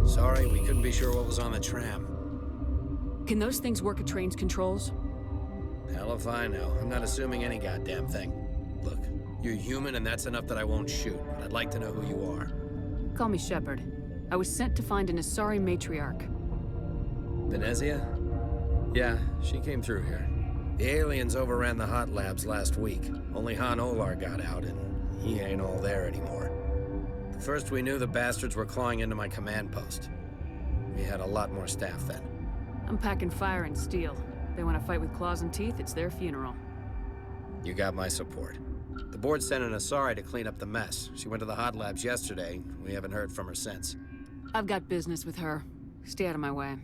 [SPEAKER 2] Sorry, we couldn't be sure what was on the tram.
[SPEAKER 18] Can those things work at train's controls?
[SPEAKER 2] Hell if I know. I'm not assuming any goddamn thing. Look, you're human and that's enough that I won't shoot, but I'd like to know who you are.
[SPEAKER 18] Call me Shepard. I was sent to find an Asari matriarch.
[SPEAKER 2] Venezia? Yeah, she came through here. The aliens overran the hot labs last week. Only Han Olar got out, and he ain't all there anymore. The first we knew, the bastards were clawing into my command post. We had a lot more staff then.
[SPEAKER 18] I'm packing fire and steel. They want to fight with claws and teeth, it's their funeral.
[SPEAKER 2] You got my support. The board sent an Asari to clean up the mess. She went to the hot labs yesterday. We haven't heard from her since.
[SPEAKER 18] I've got business with her. Stay out of my way.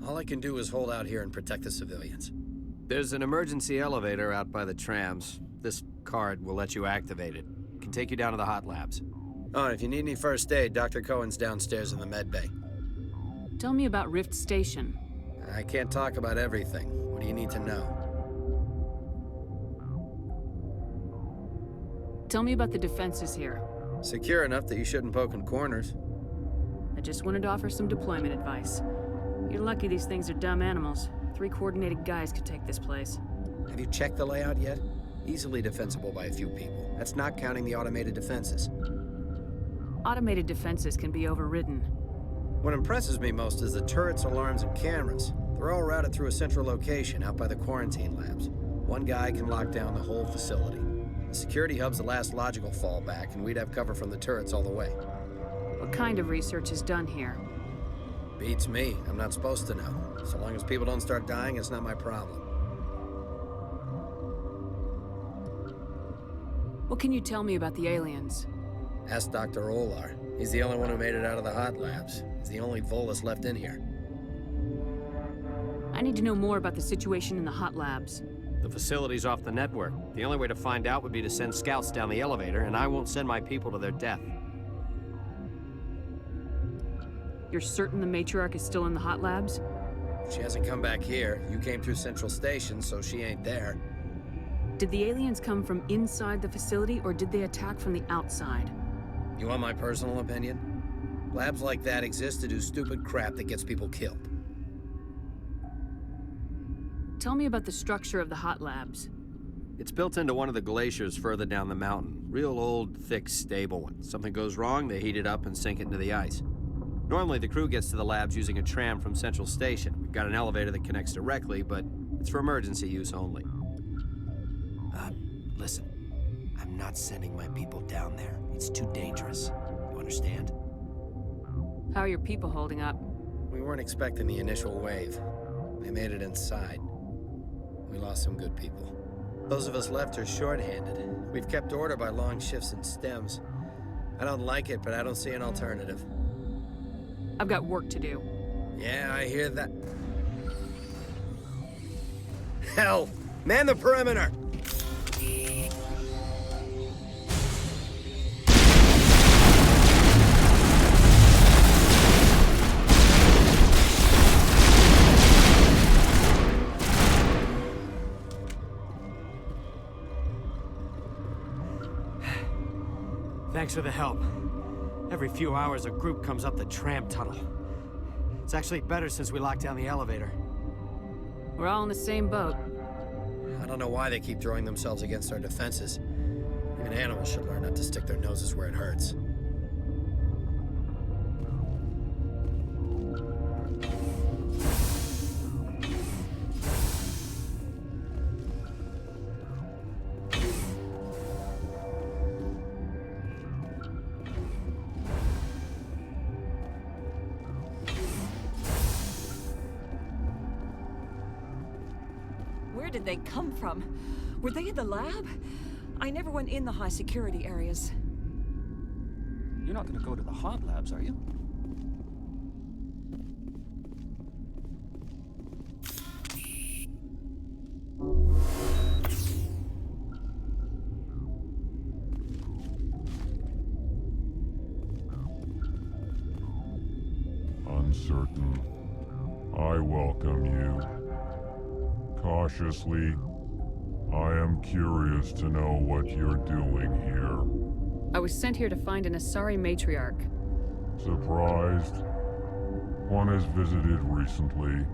[SPEAKER 2] All I can do is hold out here and protect the civilians. There's an emergency elevator out by the trams. This card will let you activate it. It can take you down to the hot labs. Oh, and if you need any first aid, Dr. Cohen's downstairs in the med bay.
[SPEAKER 18] Tell me about Rift Station.
[SPEAKER 2] I can't talk about everything. What do you need to know?
[SPEAKER 18] Tell me about the defenses here.
[SPEAKER 2] Secure enough that you shouldn't poke in corners.
[SPEAKER 18] I just wanted to offer some deployment advice. You're lucky these things are dumb animals. 3 coordinated guys could take this place.
[SPEAKER 2] Have you checked the layout yet? Easily defensible by a few people. That's not counting the automated defenses.
[SPEAKER 18] Automated defenses can be overridden.
[SPEAKER 2] What impresses me most is the turrets, alarms, and cameras. They're all routed through a central location out by the quarantine labs. One guy can lock down the whole facility. The security hub's the last logical fallback, and we'd have cover from the turrets all the way.
[SPEAKER 18] What kind of research is done here?
[SPEAKER 2] Beats me. I'm not supposed to know. So long as people don't start dying, it's not my problem.
[SPEAKER 18] What can you tell me about the aliens?
[SPEAKER 2] Ask Dr. Olar. He's the only one who made it out of the hot labs. He's the only Volus left in here.
[SPEAKER 18] I need to know more about the situation in the hot labs.
[SPEAKER 2] The facility's off the network. The only way to find out would be to send scouts down the elevator, and I won't send my people to their death.
[SPEAKER 18] You're certain the matriarch is still in the hot labs?
[SPEAKER 2] She hasn't come back here. You came through Central Station, so she ain't there.
[SPEAKER 18] Did the aliens come from inside the facility, or did they attack from the outside?
[SPEAKER 2] You want my personal opinion? Labs like that exist to do stupid crap that gets people killed.
[SPEAKER 18] Tell me about the structure of the hot labs.
[SPEAKER 2] It's built into one of the glaciers further down the mountain. Real old, thick, stable one. Something goes wrong, they heat it up and sink it into the ice. Normally, the crew gets to the labs using a tram from Central Station. We've got an elevator that connects directly, but it's for emergency use only. Listen. I'm not sending my people down there. It's too dangerous. You understand?
[SPEAKER 18] How are your people holding up?
[SPEAKER 2] We weren't expecting the initial wave. They made it inside. We lost some good people. Those of us left are short-handed. We've kept order by long shifts and stems. I don't like it, but I don't see an alternative.
[SPEAKER 18] I've got work to do.
[SPEAKER 2] Yeah, I hear that. Hell! Man the perimeter!
[SPEAKER 15] Thanks for the help. Every few hours, a group comes up the tram tunnel. It's actually better since we locked down the elevator.
[SPEAKER 18] We're all in the same boat.
[SPEAKER 2] I don't know why they keep throwing themselves against our defenses. Even animals should learn not to stick their noses where it hurts.
[SPEAKER 5] Where did they come from? Were they in the lab? I never went in the high security areas.
[SPEAKER 17] You're not gonna go to the hot labs, are you?
[SPEAKER 20] Uncertain. I welcome you. Cautiously, I am curious to know what you're doing here.
[SPEAKER 18] I was sent here to find an Asari matriarch.
[SPEAKER 20] Surprised? One has visited recently.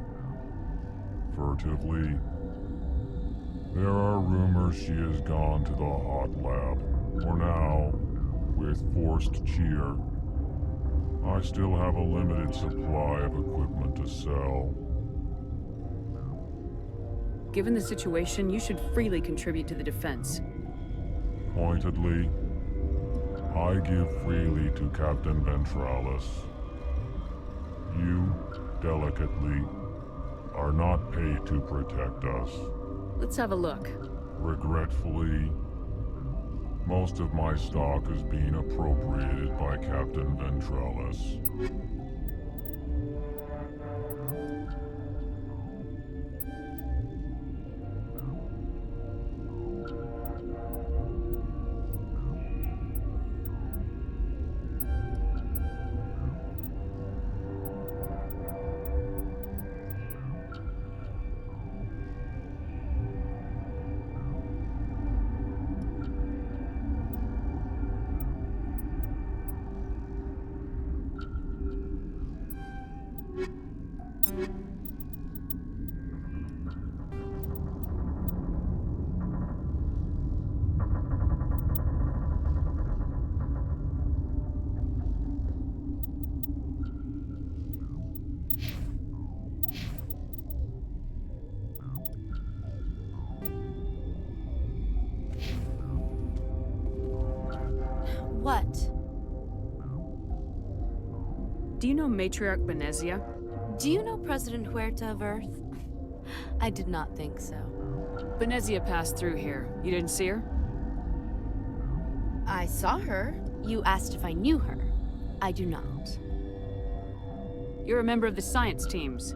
[SPEAKER 20] Furtively. There are rumors she has gone to the hot lab. For now, with forced cheer. I still have a limited supply of equipment to sell.
[SPEAKER 18] Given the situation, you should freely contribute to the defense.
[SPEAKER 20] Pointedly, I give freely to Captain Ventralis. You, delicately, are not paid to protect us.
[SPEAKER 18] Let's have a look.
[SPEAKER 20] Regretfully, most of my stock is being appropriated by Captain Ventralis.
[SPEAKER 13] What?
[SPEAKER 18] Do you know Matriarch Benezia?
[SPEAKER 13] Do you know President Huerta of Earth? I did not think so.
[SPEAKER 18] Benezia passed through here. You didn't see her?
[SPEAKER 13] I saw her. You asked if I knew her. I do not.
[SPEAKER 18] You're a member of the science teams.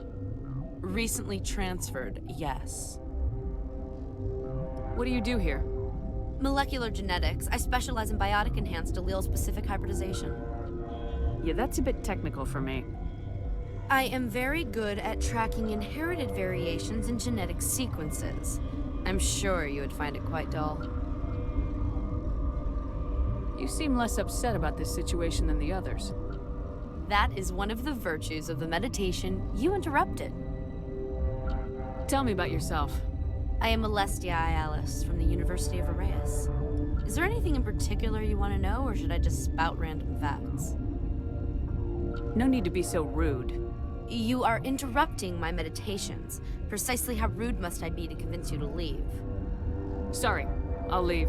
[SPEAKER 13] Recently transferred, yes.
[SPEAKER 18] What do you do here?
[SPEAKER 13] Molecular genetics. I specialize in biotic-enhanced allele-specific hybridization.
[SPEAKER 18] Yeah, that's a bit technical for me.
[SPEAKER 13] I am very good at tracking inherited variations in genetic sequences. I'm sure you would find it quite dull.
[SPEAKER 18] You seem less upset about this situation than the others.
[SPEAKER 13] That is one of the virtues of the meditation you interrupted.
[SPEAKER 18] Tell me about yourself.
[SPEAKER 13] I am Alestia Ialis from the University of Arraeus. Is there anything in particular you want to know, or should I just spout random facts?
[SPEAKER 18] No need to be so rude.
[SPEAKER 13] You are interrupting my meditations. Precisely how rude must I be to convince you to leave?
[SPEAKER 18] Sorry, I'll leave.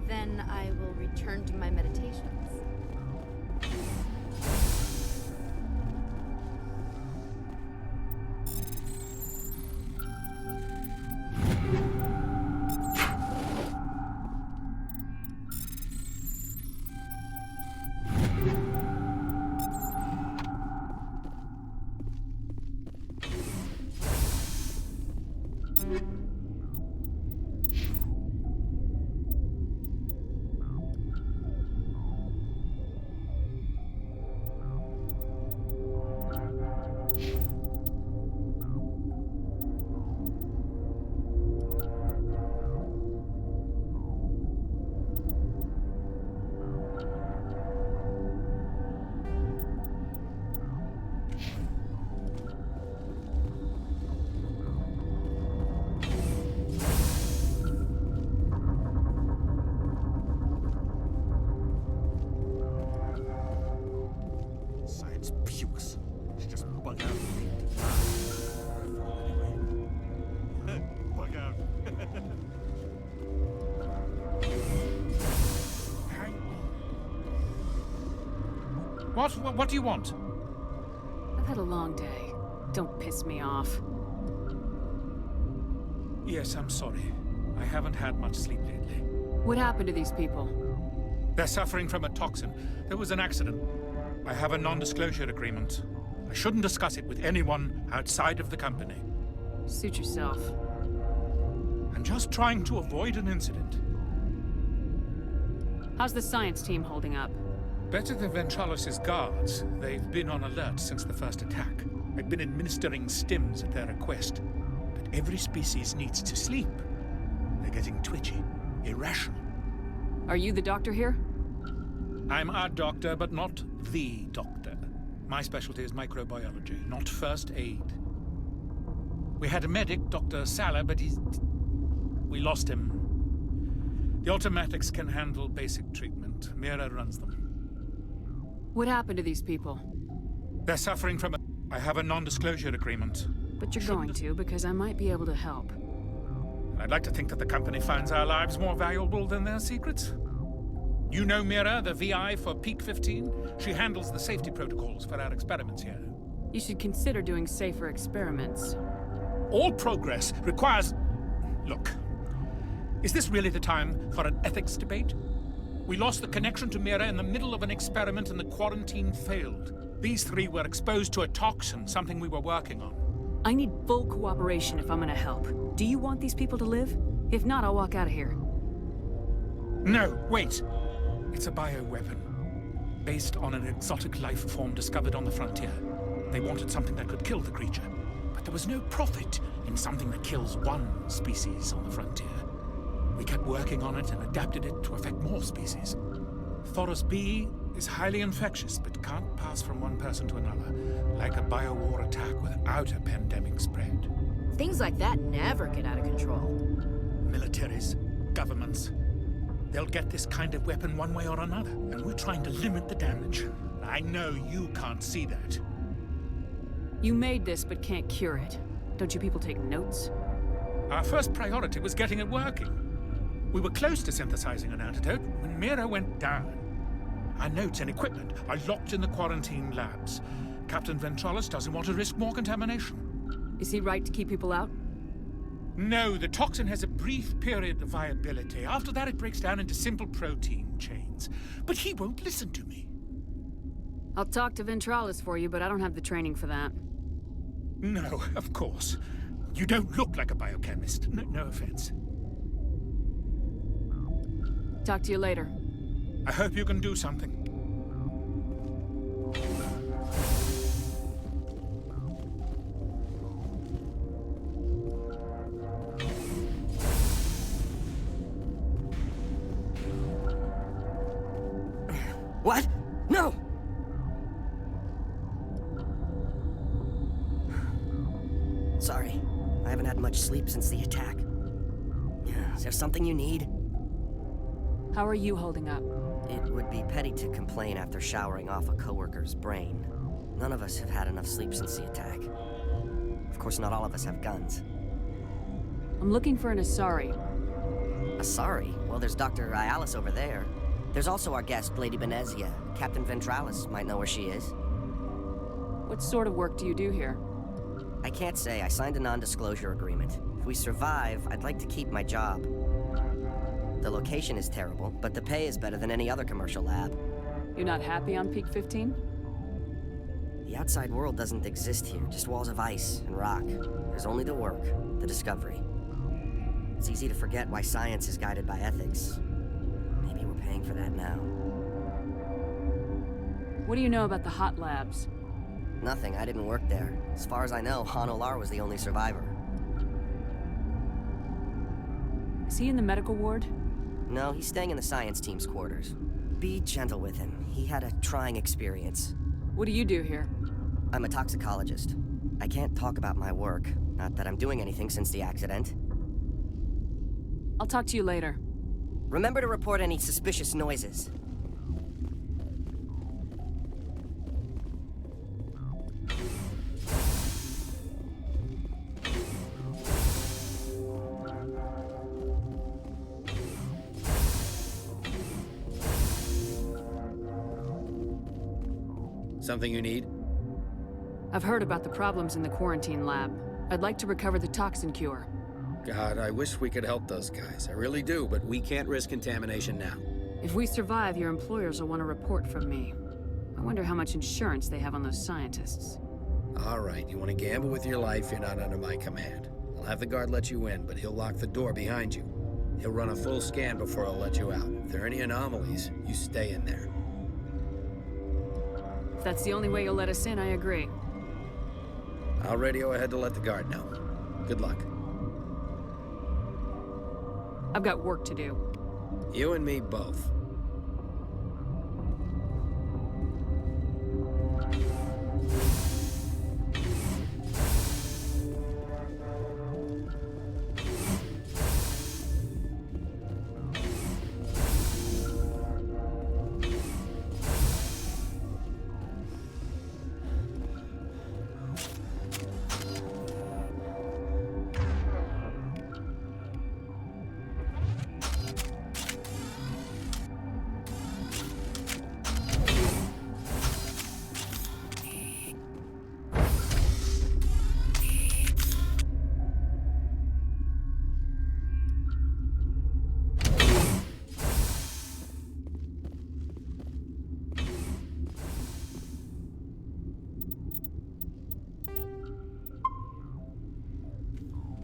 [SPEAKER 13] Then I will return to my meditations.
[SPEAKER 1] What do you want?
[SPEAKER 18] I've had a long day. Don't piss me off.
[SPEAKER 7] Yes, I'm sorry. I haven't had much sleep lately.
[SPEAKER 18] What happened to these people?
[SPEAKER 7] They're suffering from a toxin. There was an accident. I have a non-disclosure agreement. I shouldn't discuss it with anyone outside of the company.
[SPEAKER 18] Suit yourself.
[SPEAKER 7] I'm just trying to avoid an incident.
[SPEAKER 18] How's the science team holding up?
[SPEAKER 7] Better than Ventralis' guards. They've been on alert since the first attack. I've been administering stims at their request. But every species needs to sleep. They're getting twitchy, irrational.
[SPEAKER 18] Are you the doctor here?
[SPEAKER 7] I'm a doctor, but not the doctor. My specialty is microbiology, not first aid. We had a medic, Dr. Salah, but we lost him. The automatics can handle basic treatment. Mira runs them.
[SPEAKER 18] What happened to these people?
[SPEAKER 7] They're suffering from I have a non-disclosure agreement.
[SPEAKER 18] But you're going to, because I might be able to help.
[SPEAKER 7] I'd like to think that the company finds our lives more valuable than their secrets. You know Mira, the VI for Peak 15? She handles the safety protocols for our experiments here.
[SPEAKER 18] You should consider doing safer experiments.
[SPEAKER 7] All progress requires... Look, is this really the time for an ethics debate? We lost the connection to Mira in the middle of an experiment and the quarantine failed. These three were exposed to a toxin, something we were working on.
[SPEAKER 18] I need full cooperation if I'm gonna help. Do you want these people to live? If not, I'll walk out of here.
[SPEAKER 7] No, wait. It's a bioweapon, based on an exotic life form discovered on the frontier. They wanted something that could kill the creature, but there was no profit in something that kills one species on the frontier. We kept working on it and adapted it to affect more species. Thoros B is highly infectious, but can't pass from one person to another, like a biowar attack without a pandemic spread.
[SPEAKER 9] Things like that never get out of control.
[SPEAKER 7] Militaries, governments, they'll get this kind of weapon one way or another, and we're trying to limit the damage. I know you can't see that.
[SPEAKER 18] You made this, but can't cure it. Don't you people take notes?
[SPEAKER 7] Our first priority was getting it working. We were close to synthesizing an antidote when Mira went down. Our notes and equipment are locked in the quarantine labs. Captain Ventralis doesn't want to risk more contamination.
[SPEAKER 18] Is he right to keep people out?
[SPEAKER 7] No, the toxin has a brief period of viability. After that, it breaks down into simple protein chains. But he won't listen to me.
[SPEAKER 18] I'll talk to Ventralis for you, but I don't have the training for that.
[SPEAKER 7] No, of course. You don't look like a biochemist. No offense.
[SPEAKER 18] Talk to you later.
[SPEAKER 7] I hope you can do something.
[SPEAKER 6] What? No! Sorry. I haven't had much sleep since the attack. Is there something you need?
[SPEAKER 18] How are you holding up?
[SPEAKER 6] It would be petty to complain after showering off a coworker's brain. None of us have had enough sleep since the attack. Of course, not all of us have guns.
[SPEAKER 18] I'm looking for an Asari.
[SPEAKER 6] Asari? Well, there's Dr. Ayalis over there. There's also our guest, Lady Benezia. Captain Ventralis might know where she is.
[SPEAKER 18] What sort of work do you do here?
[SPEAKER 6] I can't say. I signed a non-disclosure agreement. If we survive, I'd like to keep my job. The location is terrible, but the pay is better than any other commercial lab.
[SPEAKER 18] You're not happy on Peak 15?
[SPEAKER 6] The outside world doesn't exist here, just walls of ice and rock. There's only the work, the discovery. It's easy to forget why science is guided by ethics. Maybe we're paying for that now.
[SPEAKER 18] What do you know about the hot labs?
[SPEAKER 6] Nothing, I didn't work there. As far as I know, Han Olar was the only survivor.
[SPEAKER 18] Is he in the medical ward?
[SPEAKER 6] No, he's staying in the science team's quarters. Be gentle with him. He had a trying experience.
[SPEAKER 18] What do you do here?
[SPEAKER 6] I'm a toxicologist. I can't talk about my work. Not that I'm doing anything since the accident.
[SPEAKER 18] I'll talk to you later.
[SPEAKER 6] Remember to report any suspicious noises.
[SPEAKER 2] Something you need?
[SPEAKER 18] I've heard about the problems in the quarantine lab. I'd like to recover the toxin cure.
[SPEAKER 2] God, I wish we could help those guys. I really do, but we can't risk contamination now.
[SPEAKER 18] If we survive, your employers will want a report from me. I wonder how much insurance they have on those scientists.
[SPEAKER 2] All right, you want to gamble with your life, you're not under my command. I'll have the guard let you in, but he'll lock the door behind you. He'll run a full scan before I'll let you out. If there are any anomalies, you stay in there.
[SPEAKER 18] If that's the only way you'll let us in, I agree.
[SPEAKER 2] I'll radio ahead to let the guard know. Good luck.
[SPEAKER 18] I've got work to do.
[SPEAKER 2] You and me both.